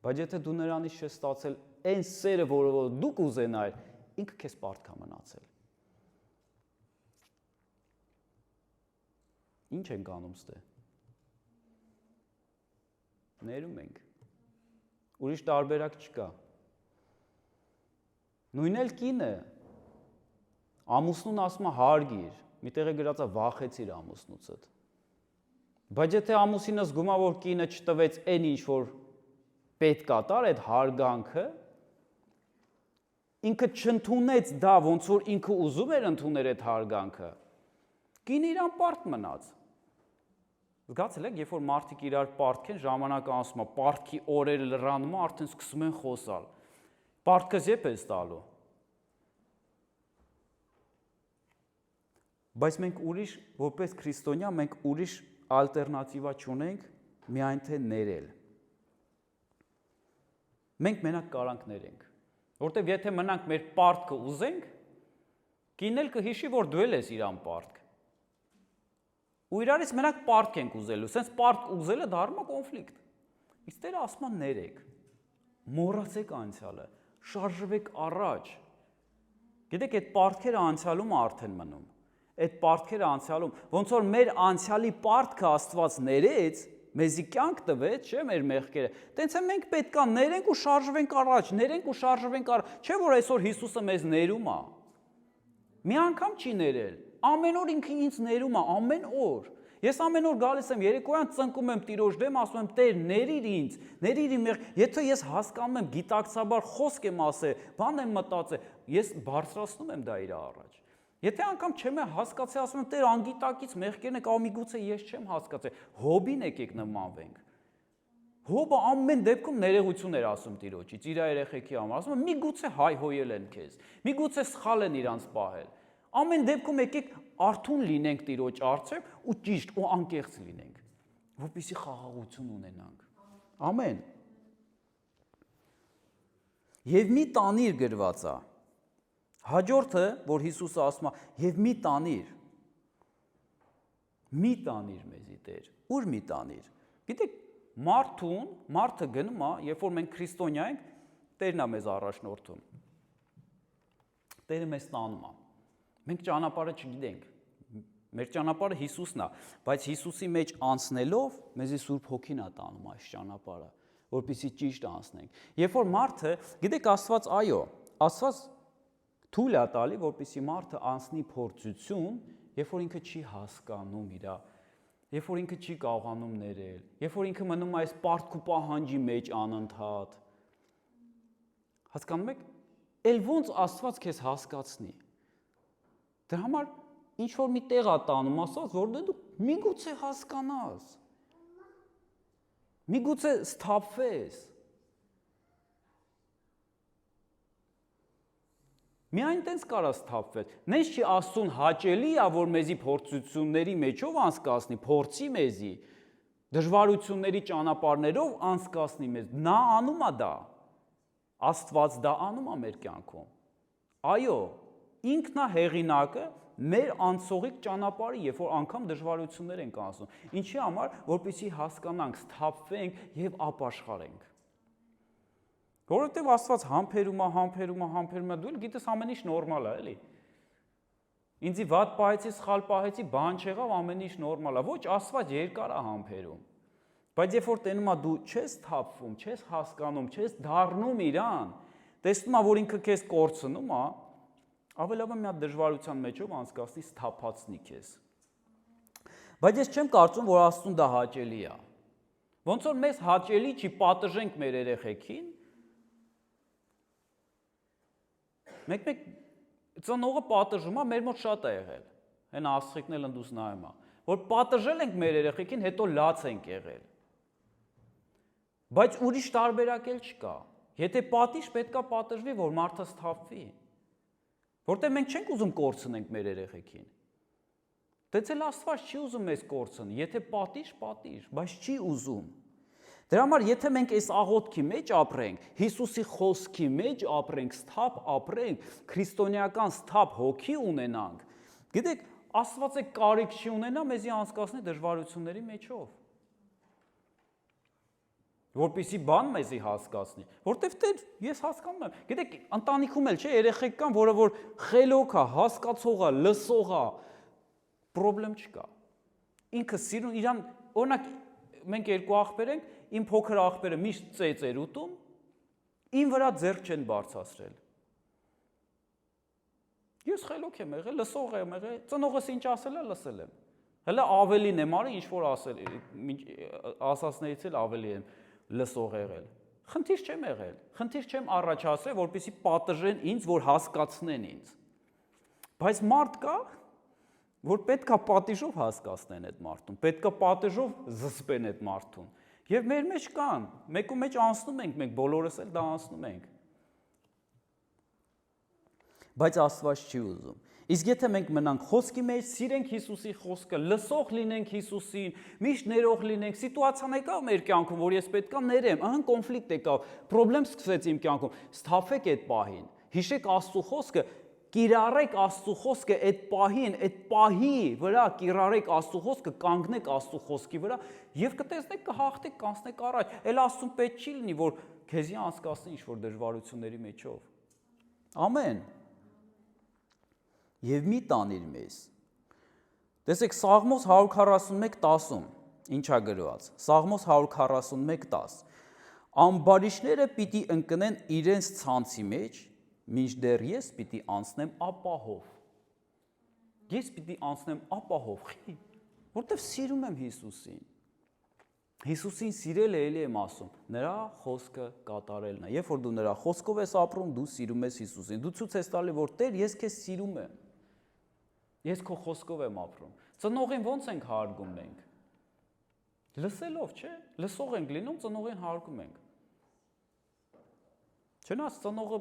Բայց եթե դու նրանից չես ստացել այն սերը, որը դու կուզենայիր, ինքը քեզ պարտք է մնացել։ Ինչ ենք անում ստե։ Ներում ենք։ Ուրիշ տարբերակ չկա։ Նույնն էլ կինը ամուսնուն ասում է հարգիր, միտեղ է գրած է վախեցիր ամուսնուցդ։ Բայց եթե ամուսինը զգում է, որ կինը չտվեց այն ինչ որ պետք է տար այդ հարգանքը, ինքը չընդունեց դա, ոնց որ ինքը ուզում էր ընդունել այդ հարգանքը, կինը իրան պարտք մնաց։ Զգացել եք, երբ որ մարդիկ իրար պարտք են, ժամանակը անցնում է, պարտքի օրերը լրանում է, արդեն սկսում են խոսալ։ Պարտքս երբ ես տալու։ Բայց մենք ուրիշ, որպես քրիստոնյա, մենք ուրիշ ալտերնատիվա չունենք, միայն թե ներել։ Մենք մենակ կարանք ներենք, որտեվ եթե մնանք մեր պարտքը ուզենք, կինն էլ կհիշի, որ դու ես իրան պարտք։ Ու իրարից մենակ պարտք ենք ուզելու, սենց պարտք ուզելը դառնում է կոնֆլիկտ։ Իսկ Տերը ասում է ներեք, մոռացեք անցյալը, շարժվեք առաջ։ Գիտեք, այդ պարտքերը անցյալում արդեն մնում։ Այդ պարտքերը անցյալում, ոնց որ մեր անցյալի պարտքը Աստված ներեց, մեզի կյանք տվեց, չէ՞ մեր մեղքերը։ Տենց է մենք պետք է ներենք ու շարժվենք առաջ, ներենք ու շարժվենք առաջ։ Չէ՞ որ այսօր Հիսուսը մեզ ներում է։ Մի անգամ չի ներել։ Ամեն օր ինքը ինձ ներում է, ամեն օր։ Ես ամեն օր գալիս եմ երեկոյան ծնկում եմ Տիրոջ դեմ, ասում եմ Տեր, ներիր ինձ, ներիր իմ մեղք։ Եթե ես հասկանում եմ գիտակցաբար խոսք եմ ասել, բան եմ մտածել, ես բարձրացնում եմ դա իր առաջ։ Եթե անգամ չեմ հասկացել, ասում եմ Տեր, անգիտակից մեղքերն եք, միգուցե ես չեմ հասկացել։ Հոբին եկեք նմանվենք։ Հոբը ամեն դեպքում ներողություն էր ասում Տիրոջից, իր երեխեքի համար, ասում եմ միգուցե հայհոյել են քեզ, միգուցե սխալ են իրանց պահել։ Ամեն դեպքում եկեք արթուն լինենք Տիրոջ առջև ու ճիշտ ու անկեղծ լինենք, որպեսզի խաղաղություն ունենանք։ Ամեն։ Եվ մի տանիր գրված է։ Հաջորդը, որ Հիսուսը ասում է, եւ մի տանիր մեզի Տեր, ուր մի տանիր։ Գիտեք, մարդը գնում է, երբ որ մենք քրիստոնյա ենք, Տերն է մեզ առաջնորդում։ Տերը մեզ տանում է։ Մենք ճանապարհը չգիտենք։ Մեր ճանապարհը Հիսուսն է, բայց Հիսուսի մեջ անցնելով մեզի Սուրբ Հոգին է տանում այս ճանապարհը, որպեսզի ճիշտ անցնենք։ Երբ որ մարդը, գիտեք, Աստված այո, Աստված թույլ է տալի, որպեսզի մարդը անցնի փորձություն, երբ որ ինքը չի հասկանում իր, երբ որ ինքը չի կարողանում ներել, երբ որ ինքը մնում է այս պարտք ու պահանջի մեջ անընդհատ։ Հասկանում եք, ել ոնց Աստված քեզ հասկացնի։ Դրա համար ինչ որ մի տեղ է տանում Աստված, որ դու միգուցե հասկանաս։ Միգուցե սթափվես։ Միայն տենց կարա սթափվես։ Նենց չի Աստծուն հաճելի է, որ մեզի փորձությունների մեջով անցկացնի, փորձի մեզի, դժվարությունների ճանապարհներով անցկացնի մեզ։ Նա անում է դա։ Աստված դա անում է մեր կյանքում։ Այո, ինքն է հեղինակը մեր անցողիկ ճանապարհի, երբ որ անգամ դժվարություններ ենք անցնում։ Ինչի համար, որպեսզի հասկանանք, սթափվենք եւ ապաշխարենք։ Որովհետեւ Աստված համբերում է, դու գիտես ամեն ինչ նորմալ է, էլի։ Ինձի վատ պահեցի, սխալ պահեցի, բան չեղավ, ամեն ինչ նորմալ է։ Ոչ, Աստված երկար է համբերում։ Բայց երբ որ տենում է դու չես թափվում, չես հասկանում, չես դառնում իրան, տեսնում ես, որ ինքը քեզ կորցնում է, ավելի լավ է մի հատ դժվարության մեջով անցկացնի, սթափացնի քեզ։ Բայց ես չեմ կարծում, որ Աստծուն դա հաճելի է։ Ոնց որ մեզ հաճելի չի պատժենք մեր երեխեքին, մեկ ծնողը պատժում է, մեր մոտ շատ է եղել։ Հեն աստղիկն էլ ընդուս նայում է, որ պատժել ենք մեր երեխեքին, հետո լաց ենք եղել։ Բայց ուրիշ տարբերակ էլ չկա։ Եթե պատիժ պետք է պատժվի, որ մարդը սթափվի։ Որտեղ մենք չենք ուզում կորցնենք մեր երեխեքին։ Դից էլ Աստված չի ուզում մեզ կորցնել, եթե պատիժ, բայց չի ուզում։ Դրա համար եթե մենք այս աղոթքի մեջ ապրենք, Հիսուսի խոսքի մեջ ապրենք, սթափ ապրենք, քրիստոնեական սթափ հոգի ունենանք, գիտեք, Աստված է կարիք չի ունենա մեզի անցկացնի դժվարությունների մեջով։ Որպեսզի բան մեզի հասկացնի, որտեվ Տեր ես հասկանում եմ։ Գիտեք, ընտանիքում էլ չէ երեխեք կան, որ խելոք է, հասկացող է, լսող է, պրոբլեմ չկա։ Ինքը սիրուն իրան, օրինակ մենք երկու աղբեր ենք, իմ փոքր աղբերը միշտ ծեծ էր ուտում, իմ վրա ձեռք չեն բարձրացրել։ Ես խելոք եմ եղել, լսող եմ եղել, ծնողս ինչ ասել է, լսել եմ։ Հələ ավելին եմ արի, ինչ որ ասածներից էլ ավելի եմ լսող եղել։ Խնդիր չեմ եղել, խնդիր չեմ առաջացրել, որպեսզի պատժեն ինձ, որ հասկացնեն ինձ։ Բայց մարդ կա, որ պետքա պատիժով հասկացնեն այդ մարդուն, պետքա պատիժով զսպեն այդ մարդուն։ Եվ մեր մեջ կան, մեկու մեջ անցնում ենք, մենք բոլորս էլ դա անցնում ենք։ Բայց Աստված չի ուզում։ Իսկ եթե մենք մնանք խոսքի մեջ, սիրենք Հիսուսի խոսքը, լսող լինենք Հիսուսին, միշտ ներող լինենք, սիտուացիան եկավ մեր կյանքում, որ ես պետքա ներեմ, ահա կոնֆլիկտ եկավ, պրոբլեմ սկսեց իմ կյանքում, սթափեք այդ պահին, հիշեք Աստծո խոսքը, կիրառեք Աստծո խոսքը այդ պահին, այդ պահի վրա կիրառեք Աստծո խոսքը, կանգնեք Աստծո խոսքի վրա եւ կտեսնեք կհաղթեք, կանցնեք առաջ։ Էլ Աստծուն պետք չի լինի, որ քեզի անցկացնի ինչ-որ դժվարությունների մեջով։ Ամեն։ Եվ մի տանիր մեզ։ Տեսեք Սաղմոս 141:10-ում ինչա գրված։ Սաղմոս 141:10 Ամբարիշները պիտի ընկնեն իրենց ցանցի մեջ, մինչդեռ ես պիտի անցնեմ ապահով։ Ես պիտի անցնեմ ապահով, որտեվ սիրում եմ Հիսուսին։ Հիսուսին սիրել էլի եմ ասում, նրա խոսքը կատարելն է։ Երբ որ դու նրա խոսքով ես ապրում, դու սիրում ես Հիսուսին։ Դու ցույց ես տալի, որ Տեր, ես քեզ սիրում եմ։ Ես քո խոսքով եմ ապրում։ Ծնողին ո՞նց ենք հարգում մենք։ Լսելով, չէ՞։ Լսող ենք լինում, ծնողին հարգում ենք։ Չնայած ծնողը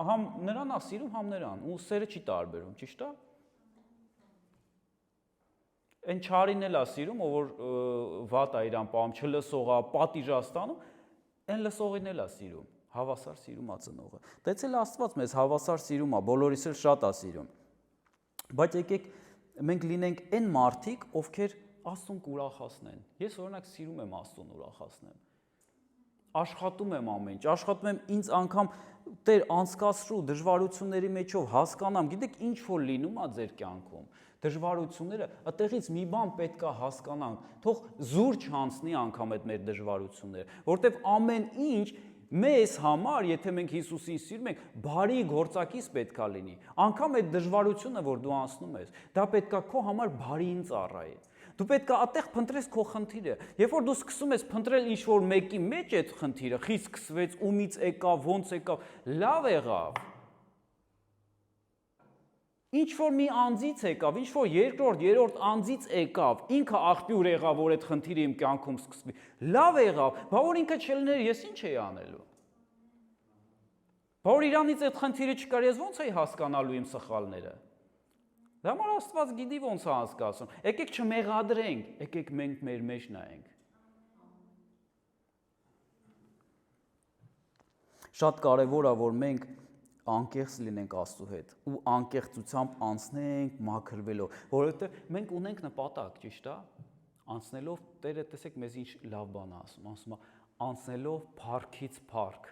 համ նրան է սիրում, համ նրան, ու սերը չի տարբերում, ճիշտ է։ Այն չարին էլ է սիրում, ով որ վատ է իրան պահում, չլսող է, պատիժ է ստանում, այն լսողին էլ է սիրում, հավասար սիրում է ծնողը։ Դից էլ Աստված մեզ հավասար սիրում է, բոլորիս էլ շատ է սիրում։ Բայց եկեք մենք լինենք այն մարդիկ, ովքեր Աստծուն կուրախացնեն։ Ես օրինակ սիրում եմ Աստծուն ուրախացնել։ Աշխատում եմ ամեն ինչ, աշխատում եմ ինձ անգամ Տեր անցկացրու դժվարությունների մեջով հասկանամ, գիտեք ինչ որ լինում է ձեր կյանքում, դժվարությունները, այդտեղից մի բան պետք է հասկանանք, թող զուր չանցնի անգամ այդ մեր դժվարությունները, որտեվ ամեն ինչ մեզ համար, եթե մենք Հիսուսին սիրում ենք, բարի գործակից պետք է լինի, անգամ այդ դժվարությունը, որ դու անցնում ես, դա պետք է քո համար բարիին ծառայի։ Դու պետք է այդտեղ փնտրես քո խնդիրը։ Երբ որ դու սկսում ես փնտրել ինչ-որ մեկի մեջ այդ խնդիրը, խի սկսվեց, ումից եկավ, ոնց եկավ, լավ եղավ։ Ինչ-որ մի անձից եկավ, ինչ-որ երկրորդ, երրորդ անձից եկավ, ինքը աղբյուր եղավ, որ այդ խնդիրը իմ կյանքում սկսվի։ Լավ եղավ, բա որ ինքը չլիներ, ես ինչ էի անելու։ Բա որ իրանից այդ խնդիրը չկար, ես ոնց էի հասկանալու իմ սխալները։ Դա համար Աստված գիտի ոնց է հասկացում։ Եկեք չմեղադրենք, եկեք մենք մեր մեջ նայենք։ Շատ կարևոր է, որ մենք անկեղծ լինենք Աստծո հետ ու անկեղծությամբ անցնենք մաքրվելով, որովհետև մենք ունենք նպատակ, ճիշտ է։ Անցնելով Տերը տեսեք մեզ ինչ լավ բան է ասում է անցնելով փառքից փառք։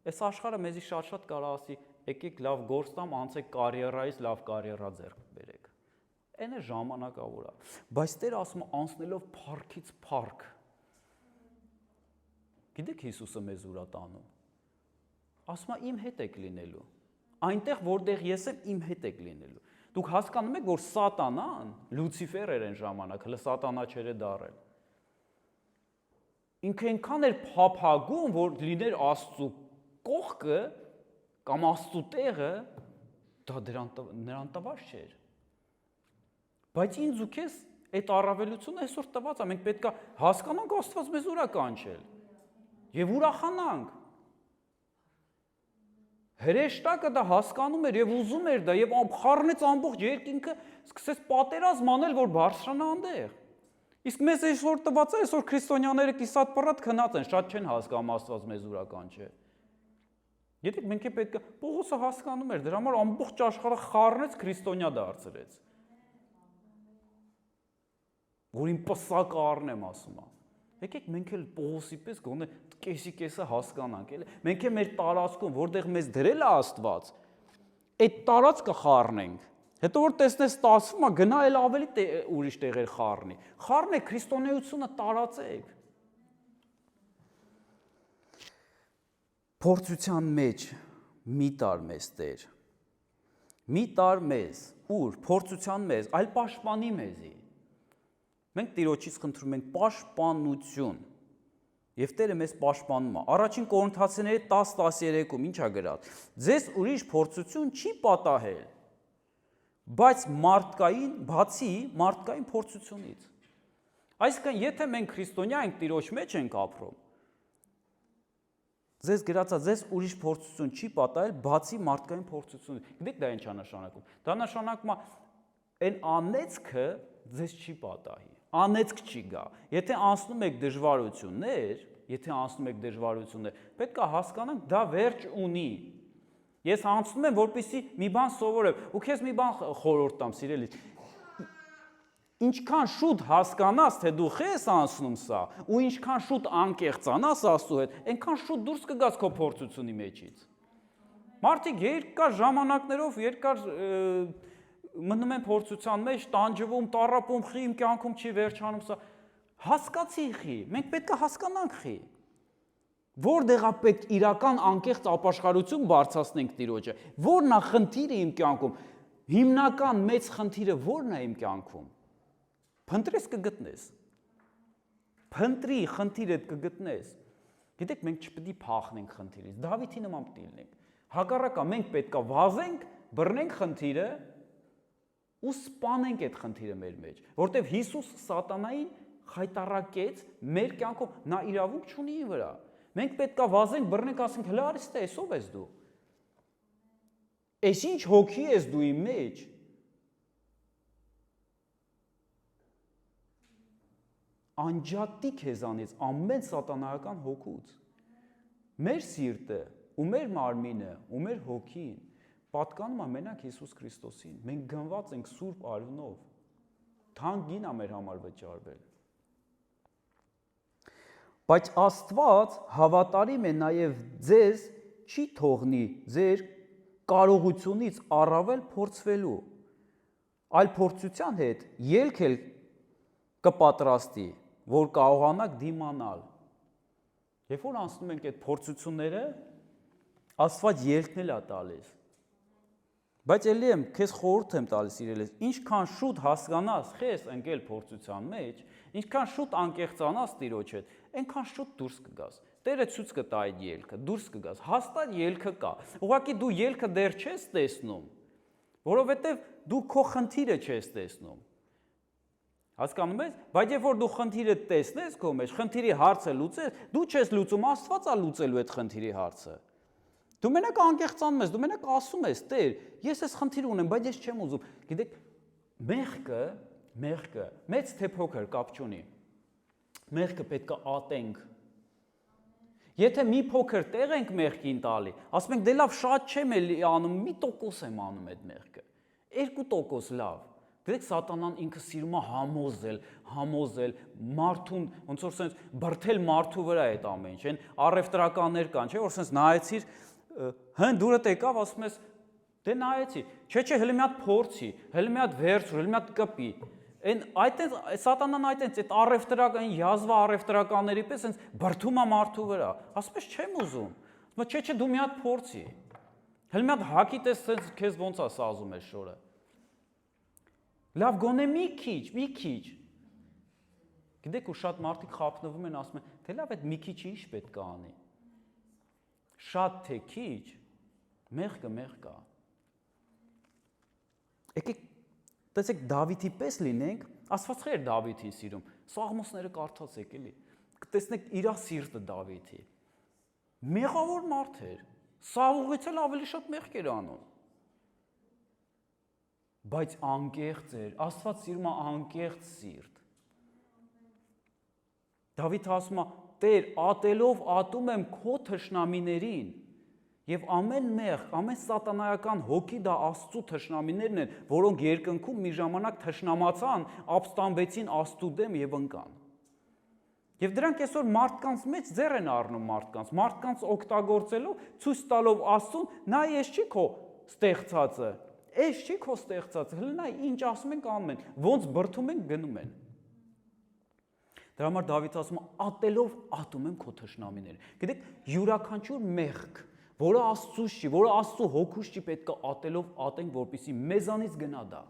Այս աշխարհը մեզի շատ կարող ասի եկեք լավ գործ տամ, անցեք կարիերայից լավ կարիերա ձեռք բերեք։ Այն է ժամանակավոր է։ Բայց Տերը ասում է անցնելով փառքից փառք։ Գիտեք Հիսուսը մեզ ուր է տանում։ Ասում է իմ հետ եք լինելու։ Այնտեղ որտեղ ես եմ իմ հետ եք լինելու։ Դուք հասկանում եք, որ Սատանան, Լուցիֆեր էր այն ժամանակ, հələ Սատանա չէր դարել։ Ինքը այնքան էր փափագում, որ լիներ Աստծո կողքը կամ Աստծո տեղը, դա նրան տված չէր։ Բայց ինձ ու քեզ այդ առավելությունը այսօր տված է, մենք պետք է հասկանանք Աստված մեզ ուր է կանչել եւ ուրախանանք։ Հրեշտակը դա հասկանում էր եւ ուզում էր դա եւ խառնեց ամբողջ երկինքը, սկսեց պատերազմ անել, որ բարձրանա այնտեղ։ Իսկ մեզ այսօր տված է, այսօր քրիստոնյաները կիսատ պռատ քնած են, շատ չեն հասկանում Աստված մեզ ուր է կանչել։ Գիտեք, մենք է պետք է Պողոսը հասկանում էր, դրա համար ամբողջ աշխարհը խառնեց քրիստոնյա դարձրեց։ Որին պսակը առնեմ ասում եմ։ Եկեք մենք էլ Պողոսի պես գոնե կեսի հասկանանք, էլի։ Մենք է մեր տարածքում, որտեղ մեզ դրել է Աստված, այդ տարածքը խառնենք։ Հետո որ տեսնես ստացվում է, գնա էլ ավելի ուրիշ տեղեր խառնի։ Խառնեք քրիստոնեությունը տարածեք։ Փորձության մեջ մի տար մեզ Տեր։ Մի տար մեզ, ուր փորձության մեզ, այլ պաշտպանի մեզի։ Մենք Տիրոջից խնդրում ենք պաշտպանություն։ Եվ Տերը մեզ պաշտպանում է։ Առաջին Կորինթացիների 10:13-ում ինչ է գրած։ Ձեզ ուրիշ փորձություն չի պատահել, բայց բացի մարդկային փորձությունից։ Այսինքն, եթե մենք քրիստոնյա ենք, Տիրոջ մեջ ենք ապրում, ձեզ գրած է, ձեզ ուրիշ փորձություն չի պատահել, բացի մարդկային փորձությունից։ Գիտեք դա ինչ է նշանակում։ Դա նշանակում է այն անեծքը ձեզ չի պատահի։ Անեծք չի գա։ Եթե անցնում եք դժվարություններ, պետք է հասկանանք, դա վերջ ունի։ Ես անցնում եմ, որպեսզի մի բան սովորեմ, ու քեզ մի բան խորհուրդ տամ, սիրելի։ Ինչքան շուտ հասկանաս, թե դու ես անցնում սա, ու ինչքան շուտ անկեղծանաս Աստծո հետ, այնքան շուտ դուրս կգաս քո փորձությունի մեջից։ Մարդիկ երկար ժամանակներով մնում են փորձության մեջ, տանջվում, տառապում, խի իմ կյանքում չի վերջանում սա։ Հասկացի խի, մենք պետք է հասկանանք խի։ Որտեղ է պետք իրական անկեղծ ապաշխարություն բարձրացնենք Տիրոջը։ Որն է խնդիրը իմ կյանքում։ Հիմնական մեծ խնդիրը որն է իմ կյանքում։ Փնտրես կգտնես։ Փնտրի խնդիրը կգտնես։ Գիտեք, մենք չպետք է փախնենք խնդիրից։ Դավիթի նման պետք է լինենք։ Հակառակը մենք պետք է վազենք, բռնենք խնդիրը ու սպանենք այդ խնդիրը մեր մեջ, որտեվ Հիսուս սատանային խայտարակեց մեր կյանքում, նա իրավունք չունի իր վրա։ Մենք պետք է վազենք, բռնենք, ասենք, հլա արի ստե, ով ես դու։ Էս ինչ հոգի ես դու իմ մեջ։ Անջատի քեզանից ամեն սատանայական հոգուց։ Մեր սիրտը ու մեր մարմինը ու մեր հոգին պատկանում է մենակ Հիսուս Քրիստոսին։ Մենք գնված ենք Սուրբ արյունով։ Թանկին է մեր համար վճարվել։ Բայց Աստված հավատարիմ է նաև ձեզ չի թողնի ձեր կարողությունից առավել փորձվելու, այլ փորձության հետ ելք էլ կպատրաստի, որ կարողանաք դիմանալ։ Երբ որ անցնում ենք այդ փորձությունները, Աստված ելքն է տալիս։ Բայց ելի եմ, քեզ խորհուրդ եմ տալիս իրելես, ինչքան շուտ հասկանաս քեզ ընկել փորձության մեջ, ինչքան շուտ անկեղծանաս Տիրոջ հետ, այնքան շուտ դուրս կգաս։ Տերը ցույց կտա այդ ելքը, դուրս կգաս, հաստատ ելքը կա։ Ուղղակի դու ելքը դեռ չես տեսնում, որովհետև դու քո խնդիրը չես տեսնում։ Հասկանում ես, բայց երբ որ դու խնդիրը տեսնես քո մեջ, խնդիրի հարցը լուծես, դու չես լուծում, Աստված է լուծելու այդ խնդիրի հարցը։ Դու մենակ անկեղծանում ես, դու մենակ ասում ես, Տեր, ես այս խնդիրը ունեմ, բայց ես չեմ ուզում։ Գիտեք, մեղքը մեծ թե փոքր կապ չունի։ Մեղքը պետք է ատենք։ Եթե մի փոքր տեղ ենք մեղքին տալի, ասում ենք դե լավ շատ չեմ էլի անում, 1% եմ անում այդ մեղքը։ 2% լավ։ Գիտեք, սատանան ինքը սիրում է համոզել մարդուն, ոնց որ sense բրթել մարդու վրա այդ ամեն ինչ, այն առևտրականներ կան, չէ՞ որ sense նայեցիր, հեն դուրդ եկավ, ասում ես, դե նայեցի, չէ, հələ մի հատ փորձի, հələ մի հատ վերցրու, հələ մի հատ կպի։ Այն այդտեղ սատանան այդտեղ այդ առևտրական յազվա առևտրականների պես sense բրթում է մարդու վրա։ Ասում ես չեմ ուզում։ Ասում ես չէ, դու մի հատ փորձի։ Հələ մի հատ հակի տես sense քեզ ոնց է սազում է շորը։ Լավ գոնե մի քիչ։ Գիտեք, ու շատ մարդիկ խափնվում են, ասում են, թե լավ այդ մի քիչը ինչ պետք է անի։ Շատ թե քիչ, մեղքը։ Եկեք, տեսեք Դավիթի պես լինենք, Աստված չէր Դավիթին սիրում։ Սաղմոսները կարդացեք էլի։ Կտեսնեք իր սիրտը Դավիթի։ Մեղավոր մարդ էր։ Սաղուղից էլ ավելի շատ մեղք էր անում։ Բայց անկեղծ էր, Աստված սիրում է անկեղծ սիրտ։ Դավիթը ասում է, Տեր, ատելով ատում եմ քո թշնամիներին, Եվ ամեն մեղք, ամեն սատանայական հոգի դա Աստծո թշնամիներն են, որոնք երկնքում մի ժամանակ թշնամացան, ապստամբեցին Աստծո դեմ եւ ընկան։ Եվ դրանք այսօր մարդկանց մեջ ձեռ են առնում մարդկանց օգտագործելով, ցույց տալով Աստծուն, նա ես չի քո ստեղծածը, ես չի քո ստեղծածը, հələ նա ինչ ասում ենք անում են, ոնց բրդում են գնում են։ Դրա համար Դավիթ ասում է, ատելով ատում եմ քո թշնամիները։ Գիտեք, յուրաքանչյուր մեղք, որը Աստծուց չի, որը Աստծո հոգուց չի, պետք է ատելով ատենք, որպեսզի մեզանից գնա դա։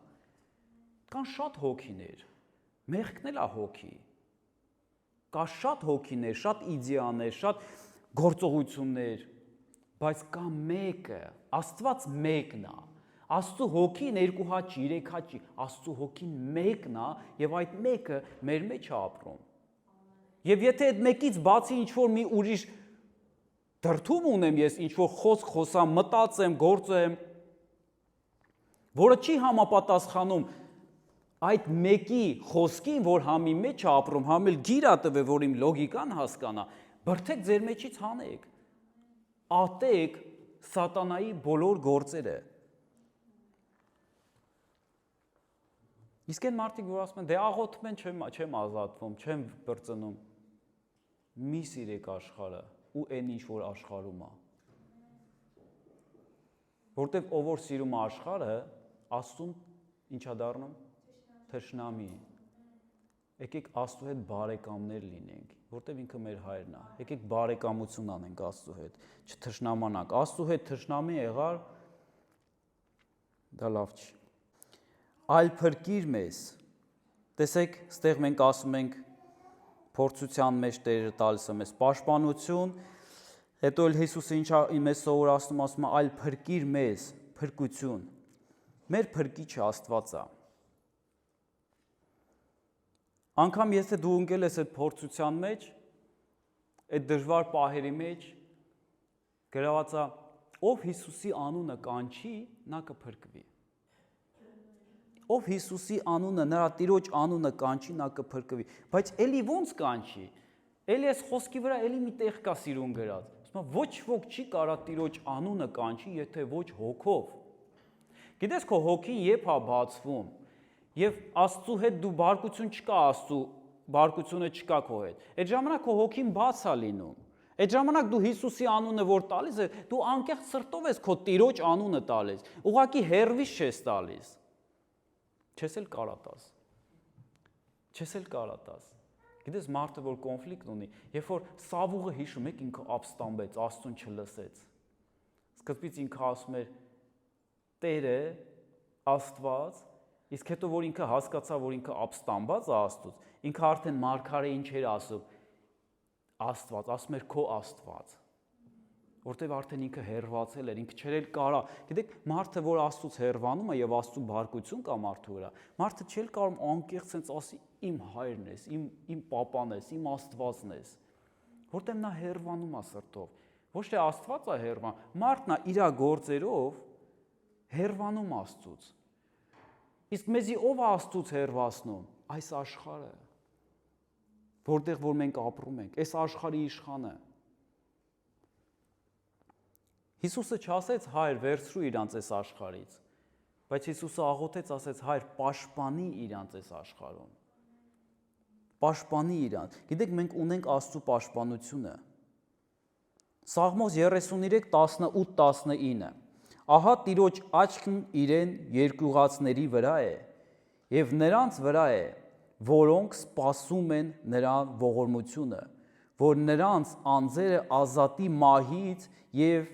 Կան շատ հոգիներ, մեղքն էլ է հոգի։ Կա շատ հոգիներ, շատ իդեաներ, շատ գործողություններ, բայց կա մեկը, Աստված մեկն է։ Աստծո հոգին երկու հատ չի, երեք հատ չի, Աստծո հոգին մեկն է եւ այդ մեկը մեր մեջ է ապրում։ Եվ եթե այդ մեկից բացի ինչ-որ մի ուրիշ դրդում ունեմ ես, ինչ-որ խոսք խոսամ, մտածեմ, գործեմ, որը չի համապատասխանում այդ մեկի խոսքին, որ համի մեջ է ապրում, համ էլ գիր ատվե, որ իմ լոգիկան հասկանա, բրդեք ձեր մեջից հանեք, ատեք սատանայի բոլոր գործերը։ Իսկ այն մարդիկ, որ ասում են, դե աղոթում են, չեմ ազատվում, չեմ բրծնում, մի սիրեք աշխարհը ու այն ինչ որ աշխարհում է։ Որտեվ ով որ սիրում է աշխարհը, Աստծուն ինչա դառնում թշնամի։ Եկեք Աստծո հետ բարեկամներ լինենք, որտեվ ինքը մեր հայրն է։ Եկեք բարեկամություն անենք Աստծո հետ, չթշնամանանք։ Աստծո հետ թշնամի եղար, դա լավ չի։ Այլ փրկիր մեզ։ Տեսեք, ստեղ մենք ասում ենք փորձության մեջ Տերը տալիս է մեզ պաշտպանություն, հետո էլ Հիսուսը ինչա մեզ սովորացնում, ասում է այլ փրկիր մեզ, փրկություն։ Մեր փրկիչը Աստված է։ Անկամ եթե դու ընկել ես այդ փորձության մեջ, այդ դժվար պահերի մեջ, գրված է, ով Հիսուսի անունը կանչի, նա կփրկվի։ Ով Հիսուսի անունը, նրա Տիրոջ անունը կանչի, նա կփրկվի։ Բայց էլի ո՞նց կանչի։ Էլի այս խոսքի վրա էլի մի տեղ կա սիրուն գրած։ Ասում է, ոչ ոք չի կարա Տիրոջ անունը կանչի, եթե ոչ հոգով։ Գիտես, քո հոգին երբ է բացվում, եւ Աստծո հետ դու բարկություն չկա, Աստծո բարկությունը չկա քո հետ։ Այդ ժամանակ քո հոգին բաց է լինում։ Այդ ժամանակ դու Հիսուսի անունը որ տալիս ես, դու անկեղծ սրտով ես քո Տիրոջ անունը տալիս։ Ուղղակի հերվից չես տալիս։ Չես էլ կարա տաս։ Չես էլ կարա տաս։ Գիտես, մարդը որ կոնֆլիկտ ունի, երբ որ Սավուղը հիշում եք ինքը ապստամբեց, Աստծուն չլսեց։ Սկզբից ինքը ասում էր Տերը, Աստված, իսկ հետո որ ինքը հասկացավ, որ ինքը ապստամբած է Աստծուց, ինքը արդեն մարգարե ինչ էր ասում, Աստված, ասում էր քո Աստված, որտեվ արդեն ինքը հերվացել էր, ինքը չեր կարա, գիտեք, մարդը որ Աստծուց հերվանում է եւ Աստծու բարկություն կա մարդու վրա, մարդը չէր կարող անկեղծ sense ասի իմ հայրն ես, իմ պապան ես, իմ Աստվածն ես, որտեվ նա հերվանում է սրտով, ոչ թե Աստված է հերվան, մարդն է իր գործերով հերվանում Աստծուց։ Իսկ մեզի ով է Աստծուց հերվացնում, այս աշխարհը, որտեղ որ մենք ապրում ենք, այս աշխարհի իշխանը։ Հիսուսը չասեց հայր վերցրու իրանց այս աշխարհից, բայց Հիսուսը աղոթեց, ասեց հայր պաշտպանի իրանց այս աշխարհում։ Պաշտպանի իրանց։ Գիտեք, մենք ունենք Աստծո պաշտպանությունը։ Սաղմոս 33:18-19 Ահա Տիրոջ աչքն իրեն երկյուղածների վրա է, և նրանց վրա է, որոնք սպասում են նրա ողորմությունը, որ նրանց անձերը ազատի մահից և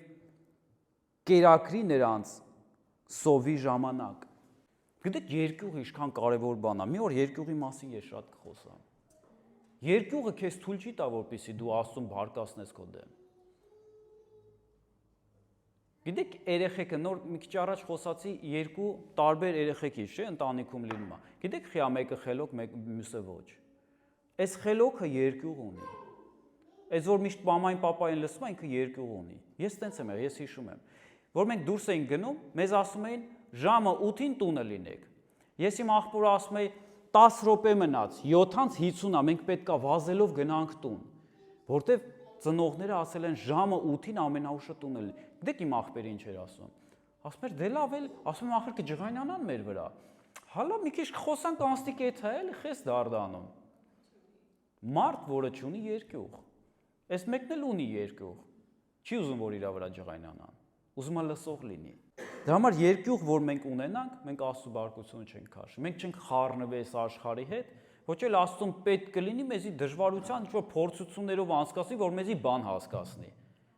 կերակրի նրանց սովի ժամանակ։ Գիտեք, երկյուղը ինչքան կարևոր բան է, մի օր երկյուղի մասին ես շատ կխոսամ։ Երկյուղը քեզ թույլ չի տա, որպեսզի դու Աստծուն բարկացնես քո դեմ։ Գիտեք, երեխեքը նոր մի քիչ առաջ խոսացի երկու տարբեր երեխեքի, չէ՞, ընտանիքում լինում է։ Գիտեք, խիա մեկը խելոք, մյուսը ոչ։ Այս խելոքը երկյուղ ունի։ Այս որ միշտ մամային, պապային լսում է, ինքը երկյուղ ունի։ Ես տենց եմ եղել, ես հիշում եմ, որ մենք դուրս էինք գնում, մեզ ասում էին ժամը 8-ին տունը լինեք։ Ես իմ աղբորը ասում էի 10 րոպե մնաց, 7-ից 50-ա, մենք պետքա վազելով գնանք տուն, որտեվ ծնողները ասել են ժամը 8-ին ամենաուշը տուն է լինի։ Գիտեք իմ աղբերը ինչ էր ասում։ Ասում էր դե լավ էլ, ասում եմ ախր կջղայնանան մեր վրա։ Հալա մի քիչ խոսանք անստիկ էթա էլի խես դարդանում։ Մարդ, որը չունի երկյուղ, այս մեկն էլ ունի երկյուղ, չի ուզում, որ իր վրա ջղայնանան, ուզում է լսող լինի։ Դրա համար երկյուղ, որ մենք ունենանք, մենք Աստծո բարկությունը չենք քաշի, մենք չենք խառնվի այս աշխարհի հետ, ոչ էլ Աստծուն պետք կլինի մեզի դժվարության ինչ-որ փորձություններով անցկացնի, որ մեզի բան հասկացնի։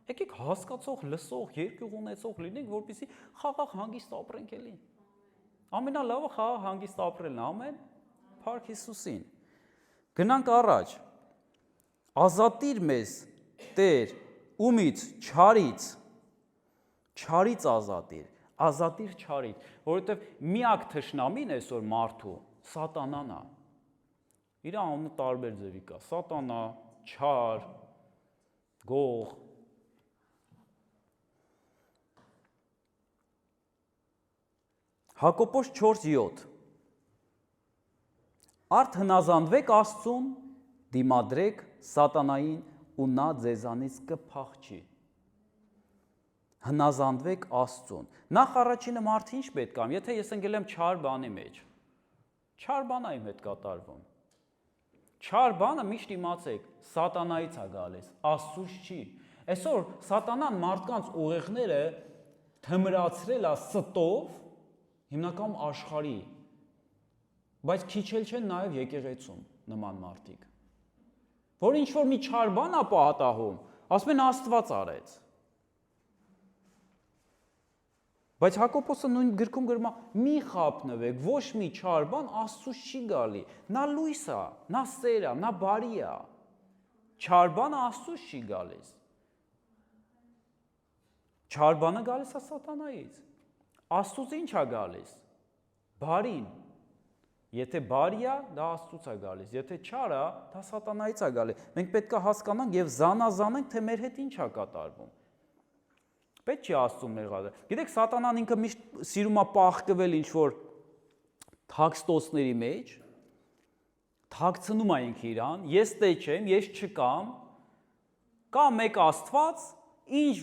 Եկեք հասկացող, լսող, երկյուղ ունեցող լինենք, որպեսզի խաղաղ հանգիստ ապրենք էլի։ Ամենալավը խաղաղ հանգիստ ապրելն է, ամեն, փառք Հիսուսին։ Գնանք առաջ, ազատիր մեզ, Տեր, ումից, չարից ազատիր չարից, որովհետև միակ թշնամին այսօր մարդու սատանան է, իր անունը տարբեր ձևի կա, սատանա, չար, գող, Հակոբոս 4:7 Արդ հնազանդվեք Աստծուն, դիմադրեք սատանային ու նա ձեզանից կփախչի։ Հնազանդվեք Աստծուն։ Նախ առաջինը մարդը ինչ պետք է, եթե ես ընկել եմ չար բանի մեջ, չար բան է իմ հետ կատարվում։ Չար բանը միշտ իմացեք, սատանայից է գալիս, Աստծուց չի։ Այսօր սատանան մարդկանց ուղեղները թմրացրել է ստով, հիմնականում աշխարհի, բայց քիչ էլ չեն նաև եկեղեցում նման մարդիկ, որ ինչ-որ մի չար բան է պատահում, ասում են Աստված արեց։ Բայց Հակոբոսը նույն գրքում գրում է՝ մի խաբնվեք, ոչ մի չար բան Աստծուց չի գալի, նա լույս է, նա սեր է, նա բարի է, չար բանը Աստծուց չի գալիս, չար բանը գալիս է սատանայից, Աստծուց ինչ է գալիս, բարին, եթե բարի է, դա Աստծուց է գալիս, եթե չար է, դա սատանայից է գալիս, մենք պետք է հասկանանք և զանազանենք, թե մեր հետ ինչ է կատարվում, պետք չի Աստծուն մեղադրել, գիտեք սատանան ինքը միշտ սիրում է պաղկվել ինչ-որ թաքստոցների մեջ, թաքցնում է ինքը իրան, ես տեչ եմ, ես չկամ, կա մեկ Աստված, ինչ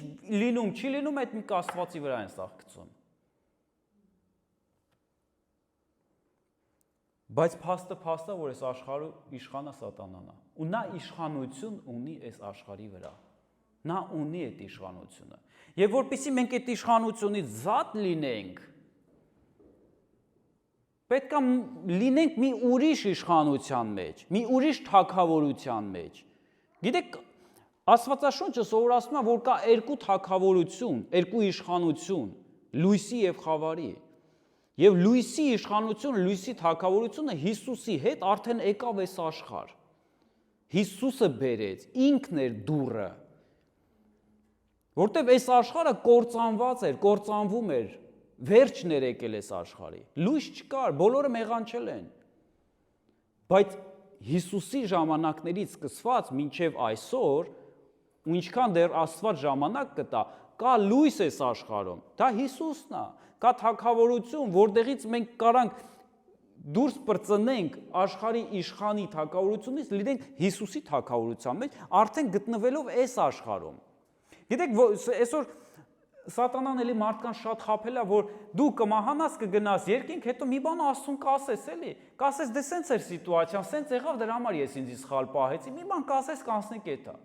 լինում, չի լինում, այդ մեկ Աստվածի վրա են սաղ գցում։ Բայց փաստը, որ այս աշխարհում իշխանը սատանան է, ու նա իշխանություն ունի այս աշխարհի վրա, նա ունի այդ իշխանությունը, և որպեսզի մենք այդ իշխանությունից զատ լինենք, պետք է լինենք մի ուրիշ իշխանության մեջ, մի ուրիշ թագավորության մեջ, գիտեք, Աստվածաշունչը սովորացնում է, որ կա երկու թագավորություն, երկու իշխանություն, լույսի և խավարի, և լույսի իշխանությունը, լույսի թագավորությունը Հիսուսի հետ արդեն եկավ այս աշխարհ, Հիսուսը բերեց, ինքն էր դուռը, որտև այս աշխարհը կործանված էր, կործանվում էր, վերջն էր եկել այս աշխարհի, լույս չկար, բոլորը մեղանչել են, բայց Հիսուսի ժամանակներից սկսված մինչև այսօր, ու ինչքան դեռ Աստված ժամանակ կտա, կա լույս այս աշխարհում, դա Հիսուսն է, կա թագավորություն, որտեղից մենք կարանք դուրս պրծնենք աշխարհի իշխանի թագավորությունից, լինենք Հիսուսի թագավորության մեջ, արդեն գտնվելով այս աշխարհում։ Գիտեք, այսօր սատանան էլի մարդկանց շատ խաբել է, որ դու կմահանաս, կգնաս երկինք, հետո մի բան Աստծուն կասես, էլի, կասես դե սենց էր սիտուացիան, սենց եղավ, դրա համար ես ինձ սխալ պահեցի, մի բան կասես, կանցնենք էտա։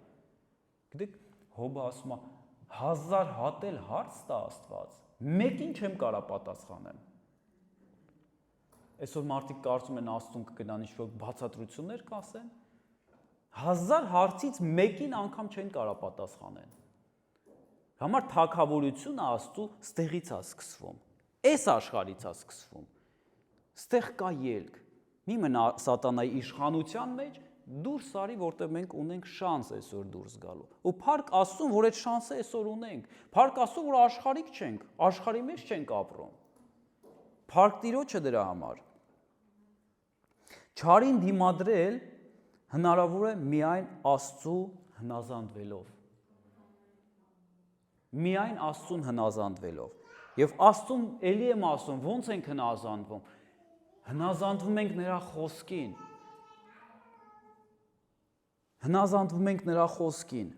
Գիտեք, Հոբը ասում է, 1000 հատ էլ հարց տա Աստված, մեկին չեմ կարա պատասխանեմ։ Այսօր մարդիկ կարծում են Աստծուն կգնան ինչ-որ բացատրություններ կասեն, 1000 հարցից մեկին անգամ չեն կարա պատասխանեն։ Համար թագավորությունը Աստծու ստեղից է սկսվում, այս աշխարհից է սկսվում, ստեղ կա ելք, մի մնա սատանայի իշխանության մեջ, դուրս արի, որտեղ մենք ունենք շանս այսօր դուրս գալու, ու փառք Աստծուն, որ այդ շանսը այսօր ունենք, փառք Աստծուն, որ աշխարհիկ չենք, աշխարհի մեջ չենք ապրում, փառք Տիրոջը դրա համար։ Չարին դիմադրել հնարավոր է միայն Աստծու հնազանդվելով, միայն Աստծուն հնազանդվելով, և Աստծուն էլի եմ ասում, ոնց ենք հնազանդվում, հնազանդվում ենք նրա խոսքին, հնազանդվում ենք նրա խոսքին,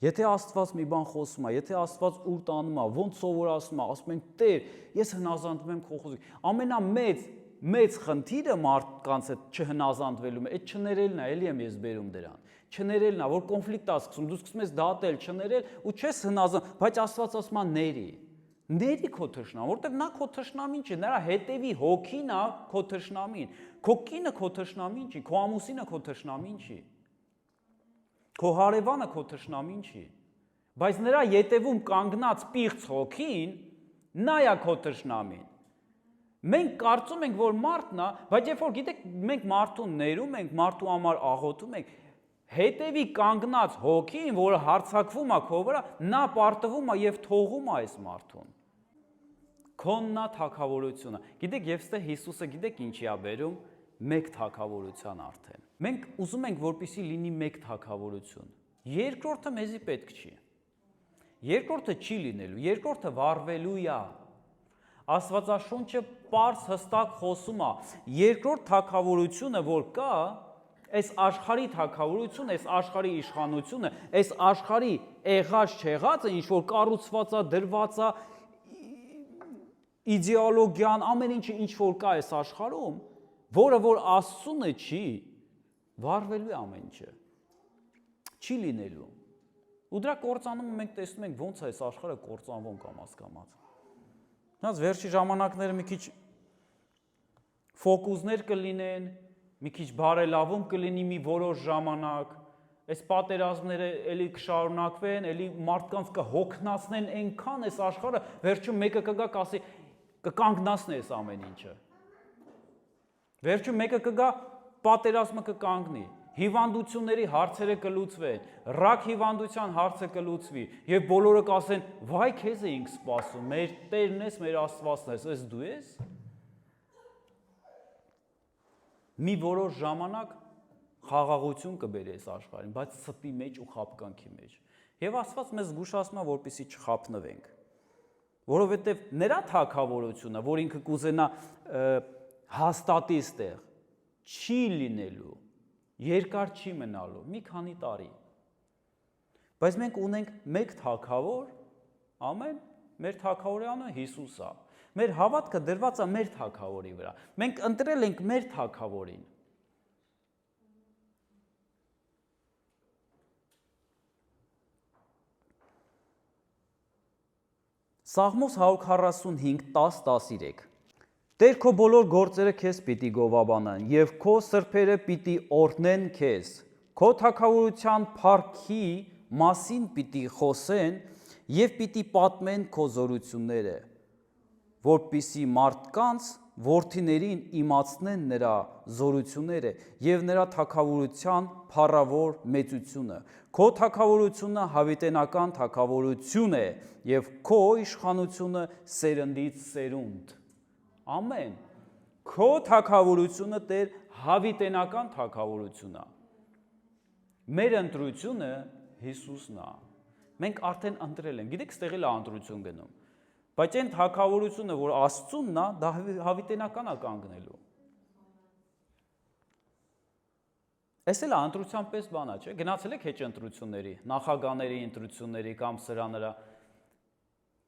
Եթե Աստված մի բան խոսում է, եթե Աստված ուր տանում է, ոնց սովորացնում է, ասում ենք Տեր, ես հնազանդվում եմ քո խոսքին։ Ամենամեծ խնդիրը մարդկանց հետ չհնազանդվելու է, այդ չներելն է, էլի եմ ես բերում դրան։ Չներելն է, որ կոնֆլիկտ է սկսում, դու սկսում ես դատել, չներել ու չես հնազանդ, բայց Աստված ասում է ների։ Ների քո թշնամին, որտեղ նա քո թշնամին չի, նրա հետևի հոգին է քո թշնամին։ Քո կինը քո թշնամին չի, քո ամուսինը քո թշնամին չի։ Քո հարևանը քո թշնամին չի, բայց նրա ետևում կանգնած պիղծ հոգին նա է քո թշնամին։ Մենք կարծում ենք, որ մարդն է, բայց երբ որ գիտեք, մենք մարդուն ներում ենք, մարդու համար աղոթում ենք, հետևի կանգնած հոգին, որը հարձակվում է քո վրա, նա պարտվում է եւ թողում է այս մարդուն։ Քոննա թագավորությունը։ Գիտեք, եւ ստե Հիսուսը գիտեք ինչի է բերում, մեկ թագավորության արդեն։ Մենք ուզում ենք, որպեսզի լինի մեկ թագավորություն։ Երկրորդը մեզի պետք չի։ Երկրորդը չի լինելու, երկրորդը վառվելու է։ Աստվածաշունչը պարզ հստակ խոսում է, երկրորդ թագավորությունը, որ կա, այս աշխարհի թագավորությունը, այս աշխարհի իշխանությունը, այս աշխարհի եղած չեղածը, ինչ որ կառուցված է, դրված է, իդեոլոգիան, ամեն ինչը ինչ որ կա այս աշխարհում, որը որ Աստծունը չի, վառվելու է ամեն ինչը։ Չի լինելու։ Ու դրա կործանումը մենք տեսնում ենք ոնց է այս աշխարհը կործանվում կամաց։ Հենց վերջի ժամանակները մի քիչ ֆոկուսներ կլինեն, մի քիչ բարելավում կլինի մի որոշ ժամանակ, այս պատերազմները էլի կշարունակվեն, էլի մարդկանց կհոգնածնեն այնքան այս աշխարհը, վերջում մեկը կգա կասի կկանգնացնի այս ամեն ինչը։ Վերջում մեկը կգա պատերազմը կկանգնի, հիվանդությունների հարցերը կլուծվեն, ռակ հիվանդության հարցը կլուծվի, եւ բոլորը կասեն, վայ քեզ էինք սպասում, մեր Տերն ես, մեր Աստվածն ես, ես դու ես։ Մի որոշ ժամանակ խաղաղություն կբերի այս աշխարհին, բայց ստի մեջ ու խաբկանքի մեջ։ Եվ Աստված մեզ զգուշացնում է, որպեսզի չխաբնվենք։ Որովհետև նրա թագավորությունը, որ ինքը կուզենա հաստատի ստեղ, չի լինելու, երկար չի մնալու, մի քանի տարի։ Բայց մենք ունենք մեկ թագավոր, ամեն, մեր թագավորի անունը Հիսուս է։ Մեր հավատքը դրված է մեր թագավորի վրա։ Մենք ընտրել ենք մեր թագավորին։ Սաղմոս 145:10-13 Տեր քո բոլոր գործերը քեզ պիտի գովաբանեն, և քո սրբերը պիտի օրհնեն քեզ, քո թագավորության փառքի մասին պիտի խոսեն և պիտի պատմեն քո զորությունները, որպեսզի մարդկանց որդիներին իմացնեն նրա զորությունները և նրա թագավորության փառավոր մեծությունը։ Քո թագավորությունը հավիտենական թագավորություն է և քո իշխանությունը սերնդից սերունդ։ Ամեն։ Քո թագավորությունը Տեր հավիտենական թագավորություն է։ Մեր ընտրությունը Հիսուսն է։ Մենք արդեն ընտրել ենք։ Գիտեք, ստեղ էլ է ընտրություն գնում։ Բայց այն թագավորությունը, որ Աստծունն է, դա հավիտենական է կանգնելու։ Այս էլ է ընտրության պես բան է, չէ՞։ Գնացել եք հեչ ընտրությունների, նախագահների ընտրությունների կամ սրա նրա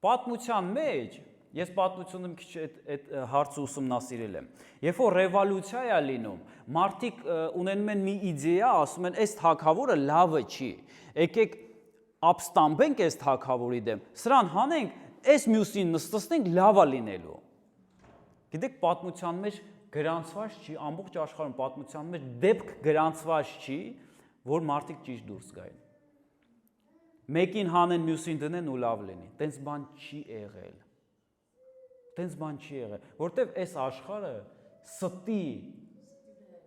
պատմության մեջ, ես պատմությունը մի քիչ այդ հարցը ուսումնասիրել եմ։ Երբ որ ռևոլյուցիա է լինում, մարդիկ ունենում են մի իդեա, ասում են, այս թագավորը լավը չի։ Եկեք ապստամբենք այս թագավորի դեմ, սրան հանենք, այս մյուսին նստեցնենք, լավ է լինելու։ Գիտեք, պատմության մեջ գրանցված չի, ամբողջ աշխարհում պատմության մեջ դեպք գրանցված չի, որ մարդիկ ճիշտ դուրս գային։ Մեկին հանեն, մյուսին դնեն ու լավ լինի։ Տենց բան չի եղել։ Տենց բան չի եղել, որտեվ այս աշխարհը ստի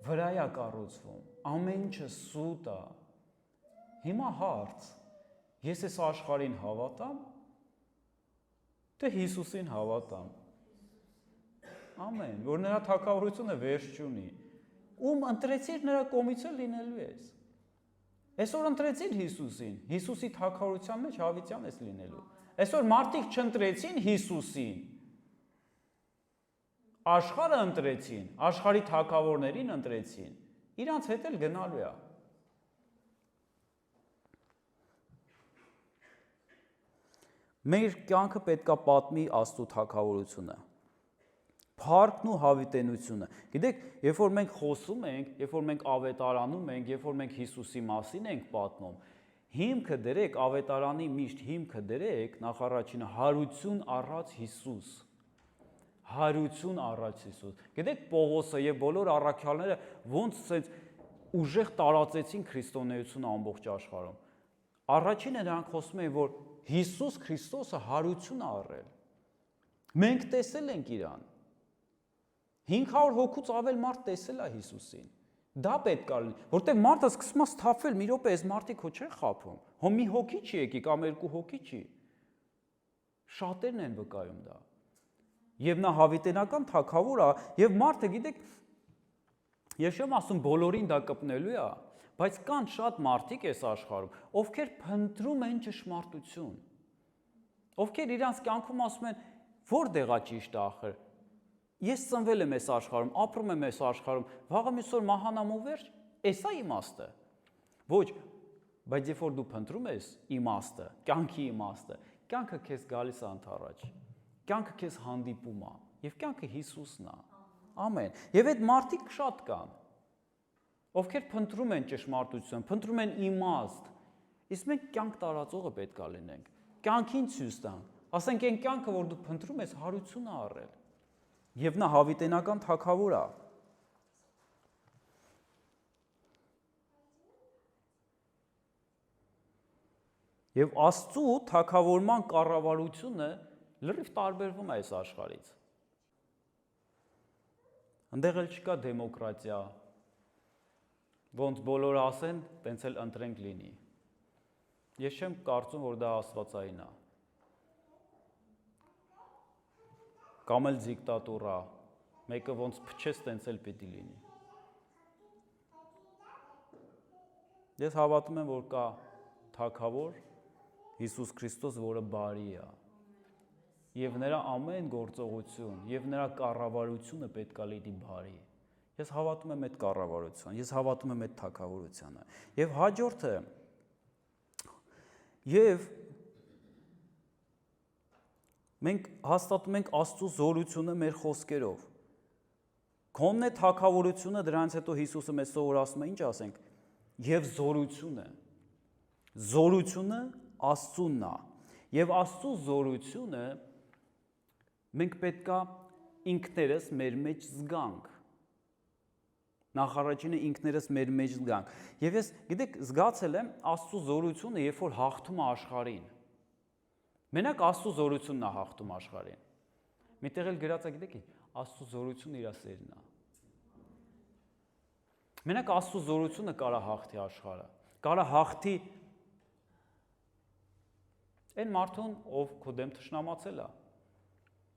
վրա է կառուցվում, ամեն ինչը սուտ է։ Հիմա հարց, ես այս աշխարհին հավատամ, թե Հիսուսին հավատամ։ Ամեն, որ նրա թագավորությունը վերջ չունի։ Ում ընտրեցիր, նրա կողմից էլ լինելու ես։ Այսօր ընտրեցին Հիսուսին, Հիսուսի թագավորության մեջ հավիտյան ես լինելու։ Այսօր մարդիկ չընտրեցին Հիսուսին, աշխարհը ընտրեցին, աշխարհի թագավորներին ընտրեցին, իրանց հետ էլ գնալու է։ Մեր կյանքը պետք է պատմի Աստծո թագավորությունը։ Փառքն ու հավիտենությունը։ Գիտեք, երբ որ մենք խոսում ենք, երբ որ մենք ավետարանում ենք, երբ որ մենք Հիսուսի մասին ենք պատմում, հիմքը դրեք ավետարանի միշտ հիմքը դրեք նախ առաջինը հարություն առած Հիսուս։ Հարություն առած Հիսուս։ Գիտեք, Պողոսը եւ բոլոր առաքյալները ոնց ասած ուժեղ տարածեցին քրիստոնեությունը ամբողջ աշխարհում։ Առաջինը նրանք խոսում են, որ Հիսուս Քրիստոսը հարություն է առել։ Մենք տեսել ենք իրան։ 500 հոգուց ավել մարդ տեսել է Հիսուսին։ Դա պետք է լինի, որտեղ մարդը սկսում է սթափվել, մի րոպե, այս մարդիկ հո չեն խաբում։ Հո մի հոգի չի եկի կամ երկու հոգի չի։ Շատերն են վկայում դա։ Եվ նա հավիտենական թագավոր է, եւ մարդը, գիտեք, ես չեմ ասում բոլորին դա կպնելու է, բայց կան շատ մարդիկ այս աշխարհում, ովքեր փնտրում են ճշմարտություն։ Ովքեր իրանց կյանքում ասում են, որտեղ է ճիշտը ախր։ Ես ծնվել եմ այս աշխարհում, ապրում եմ այս աշխարհում, վաղը մյուս օր մահանամ ու վերջ, էսա իմաստը։ Ոչ, բայց երբ որ դու փնտրում ես իմաստը, կյանքի իմաստը, կյանքը քեզ գալիս է ընդառաջ։ Կյանքը քեզ հանդիպում է, եւ կյանքը Հիսուսն է։ Ամեն։ Եվ այդ մարդիկ շատ կան, ովքեր փնտրում են ճշմարտություն, փնտրում են իմաստ։ Իսկ մենք կյանք տարածողը պետք է լինենք։ Կյանքին ցույց տանք։ Ասենք այն կյանքը, որ դու փնտրում ես, հարություն է առել։ Եվ նա հավիտենական թագավոր է։ Եվ Աստծո թագավորման կառավարությունը լրիվ տարբերվում է այս աշխարհից։ Այնտեղ էլ չկա դեմոկրատիա, ոնց բոլորը ասեն, տենց էլ ընտրենք լինի։ Ես չեմ կարծում, որ դա աստվածային է։ Կամ էլ դիկտատուրա, մեկը ոնց փչես, տենց էլ պիտի լինի։ Ես հավատում եմ, որ կա թագավոր Հիսուս Քրիստոս, որը բարի է։ Եվ նրա ամեն գործողություն, եւ նրա կառավարությունը պետք է լինի բարի։ Ես հավատում եմ այդ կառավարությանը, ես հավատում եմ այդ թագավորությանը։ Եվ հաջորդը, եւ մենք հաստատում ենք Աստծո զորությունը մեր խոսքերով։ Քոնն է թագավորությունը, դրանից հետո Հիսուսը մեզ սովորացնում է, ինչ ասենք, եւ զորությունը։ Զորությունը Աստծունն է։ Եվ Աստծո զորությունը մենք պետքա ինքներս մեր մեջ զգանք։ Նախարարինը ինքներս մեր մեջ զգանք։ Եվ ես, գիտեք, զգացել եմ Աստծո զորությունը, երբ որ հաղթում է աշխարհին։ Մենակ Աստծո զորությունն է հաղթում աշխարհին։ Միտեղ էլ գրած է, գիտեք, Աստծո զորությունը իր սերն է։ Մենակ Աստծո զորությունը կարա հաղթի աշխարհը։ Կարա հաղթի այն մարդուն, ով քո դեմ թշնամացել է։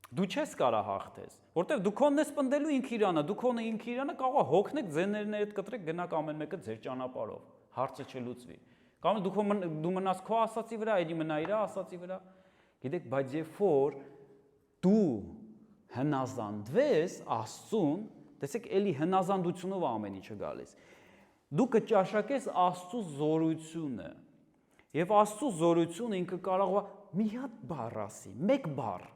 Դու չես կարա հաղթես, որտեվ դու քոնն ես պնդելու ինք իրանը, դու քոնը ինք իրանը կարող է հոգնեք ձեներներդ կտրեք գնաք ամեն մեկը ձեր ճանապարհով, հարցը չլուծվի։ Կամ դու մնաս քո ասացի վրա, այդի մնա իր ասացի վրա։ Գիտեք, բայց երբ որ դու հնազանդվես Աստծուն, տեսեք, էլի հնազանդությունով ամեն ինչը գալիս։ Դու կճաշակես Աստծո զորությունը։ Եվ Աստծո զորությունը ինքը կարող է մի հատ բառ ասի, մեկ բառ։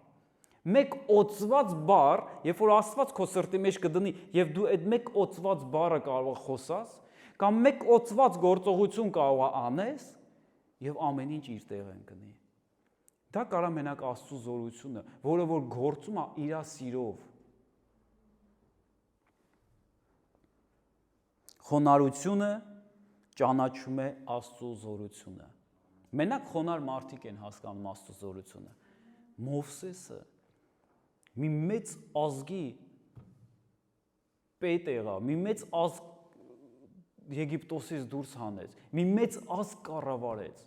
Մեկ օծված բառ, երբ որ Աստված քո սրտի մեջ կդնի, եւ դու այդ մեկ օծված բառը կարող ես խոսաս, կամ մեկ օծված գործողություն կարող ես անես, եւ ամեն ինչ իր տեղը ընկնի։ Դա կարա մենակ Աստծո զորությունը, որը որ գործում է իր սիրով։ Խոնարհությունը ճանաչում է Աստծո զորությունը։ Մենակ խոնար մարդիկ են հասկանում Աստծո զորությունը։ Մովսեսը մի մեծ ազգի պետ եղավ, մի մեծ ազգ Եգիպտոսից դուրս հանեց, մի մեծ ազգ կառավարեց։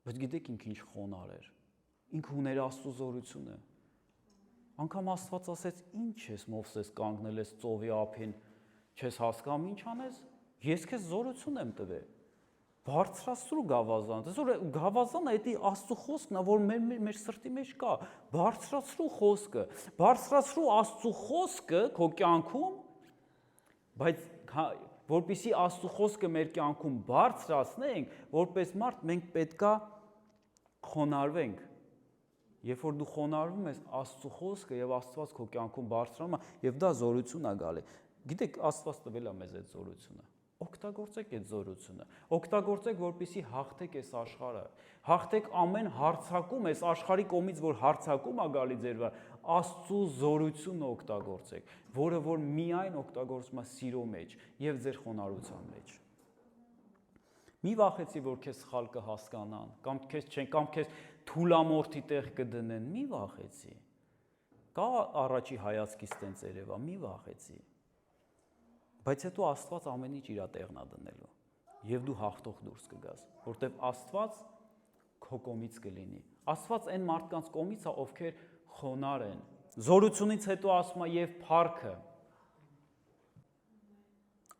Բայց գիտեք ինքը ինչ խոնար էր։ Ինքը ուներ Աստծո զորությունը։ Անկամ Աստված ասեց, ինչ ես Մովսես կանգնել ես ծովի ափին, չես հասկանում ինչ անես։ Ես քեզ զորություն եմ տվել։ Բարձրացրու գավազանը, տեսօր գավազանը դա Աստծո խոսքն է, որ մեր սրտի մեջ կա։ Բարձրացրու խոսքը, բարձրացրու Աստծո խոսքը քո կյանքում, բայց որպեսզի Աստծո խոսքը մեր կյանքում բարձրացնենք, որպես մարդ մենք պետքա խոնարհվենք, երբ որ դու խոնարհվում ես Աստծո խոսքը եւ Աստված քո կյանքում բարձրանում է եւ դա զորություն է գալի։ Գիտեք, Աստված տվել է մեզ այդ զորությունը։ Օգտագործեք այդ զորությունը։ Օգտագործեք, որպեսզի հաղթեք այս աշխարհը։ Հաղթեք ամեն հարձակում, այս աշխարհի կողմից, որ հարձակում է գալի ձեր վրա, Աստծո զորությունը օգտագործեք, որը որ միայն օգտագործվում է սիրո մեջ եւ ձեր խոնարհության մեջ։ Մի վախեցի, որ քեզ սխալ կհասկանան, կամ քեզ թուլամորթի տեղ կդնեն, մի վախեցի։ Կա առաջի հայացքից տենց երևա, մի վախեցի։ Բայց հետո Աստված ամեն ինչ իր տեղն է դնելու եւ դու հաղթող դուրս կգաս, որտեւ Աստված քո կողմից կլինի։ Աստված այն մարդկանց կողմից է, ովքեր խոնարհ են։ Զորությունից հետո ասում է եւ փառքը։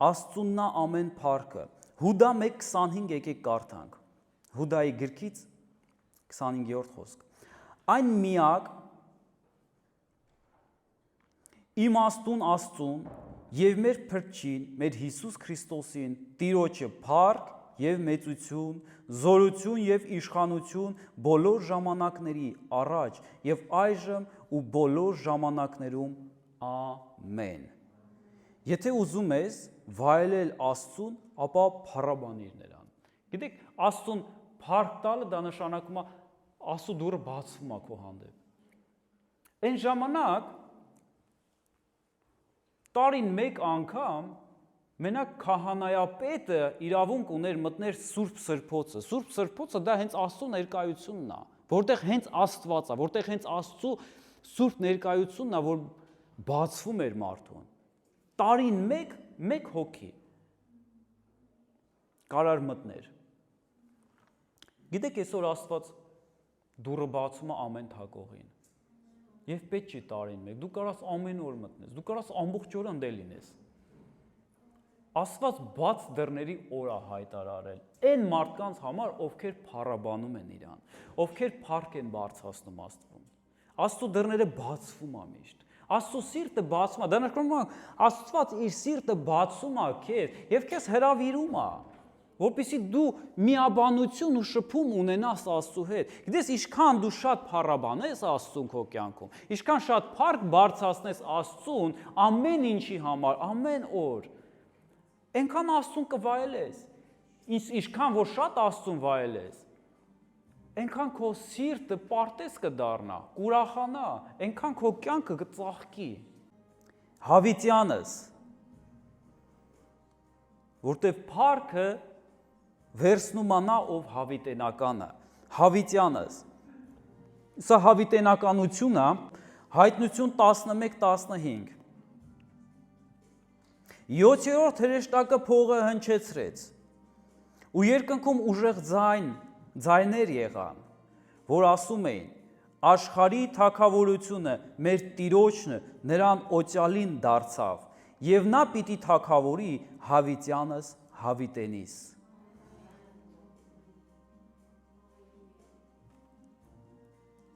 Աստծունն է ամեն փառքը։ Հուդա 1:25 եկեք կարդանք։ Հուդայի գրքից 25-րդ խոսք։ Այն միակ իմաստուն Աստծուն եւ մեր Փրկչին, մեր Հիսուս Քրիստոսին, Տիրոջը փառք եւ մեծություն, զորություն եւ իշխանություն բոլոր ժամանակների առաջ եւ այժմ ու բոլոր ժամանակներում ամեն։ Եթե ուզում ես վայելել Աստծուն, ապա փառաբանիր նրան։ Գիտեք, Աստծուն փառք տալը դա նշանակում է Աստծո դուռը բացվում է քո հանդեպ։ Այն ժամանակ տարին մեկ անգամ մենակ քահանայապետը իրավունք ուներ մտներ Սուրբ Սրբոցը։ Սուրբ Սրբոցը դա հենց Աստծո ներկայությունն է, որտեղ հենց Աստված է, որտեղ հենց Աստծո Սուրբ ներկայությունն է, որ բացվում էր մարդուն։ Տարին մեկ հոգի կարար մտներ։ Գիտեք, այսօր Աստված դուռը բացում է ամեն թակողին։ Եվ պետք չի տարին մեկ, դու կարաս ամեն օր մտնես, դու կարաս ամբողջ օրը ընդ լինես։ Աստված բաց դռների օր է հայտարարել այն մարդկանց համար, ովքեր փառաբանում են իրան, ովքեր փառք են բարձրացնում Աստծուն։ Աստծո դռները բացվում է միշտ։ Աստծո սիրտը բացում է, դա նշանակում է Աստված իր սիրտը բացում է քեզ եւ քեզ հրավիրում է, որպեսզի դու միաբանություն ու շփում ունենաս Աստծո հետ։ Գիտես, ինչքան դու շատ փառաբանես Աստծուն քո կյանքում, ինչքան շատ փառք բարձրացնես Աստծուն ամեն ինչի համար, ամեն օր, այնքան Աստծուն կվայելես։ Ինչքան որ շատ Աստծուն վայելես, այնքան քո սիրտը պարտես կդառնա, կուրախանա, այնքան քո կյանքը կծաղկի։ Հավիտյանս, որտեվ փառքը վերցնում է նա, ով հավիտենականը, հավիտյանս։ Սա հավիտենականությունը Հայտնություն 11:15։ 7-րդ հրեշտակը փողը հնչեցրեց, ու երկնքում ուժեղ ձայներ եղան, որ ասում էին. աշխարհի թագավորությունը մեր Տիրոջն նրան օծյալին դարձավ, եւ նա պիտի թագավորի հավիտյանս հավիտենիս։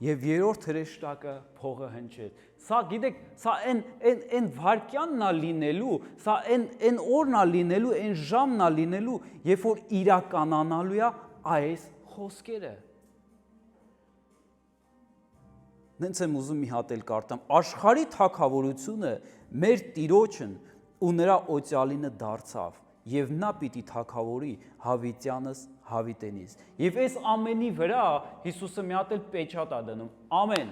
Եվ երրորդ հրեշտակը փողը հնչեց։ Սա գիտեք, սա այն վարքյանն է լինելու, սա այն օրն է լինելու, այն ժամն է լինելու, երբ որ իրականանալու է այս խոսքերը։ Նենց եմ ուզում մի հատ էլ կարդամ. աշխարհի թագավորությունը մեր Տիրոջն ու նրա օծյալինը դարձավ, եւ նա պիտի թագավորի հավիտյանս հավիտենիս։ Եվ այս ամենի վրա Հիսուսը մի հատ էլ պեչատ է դնում։ Ամեն։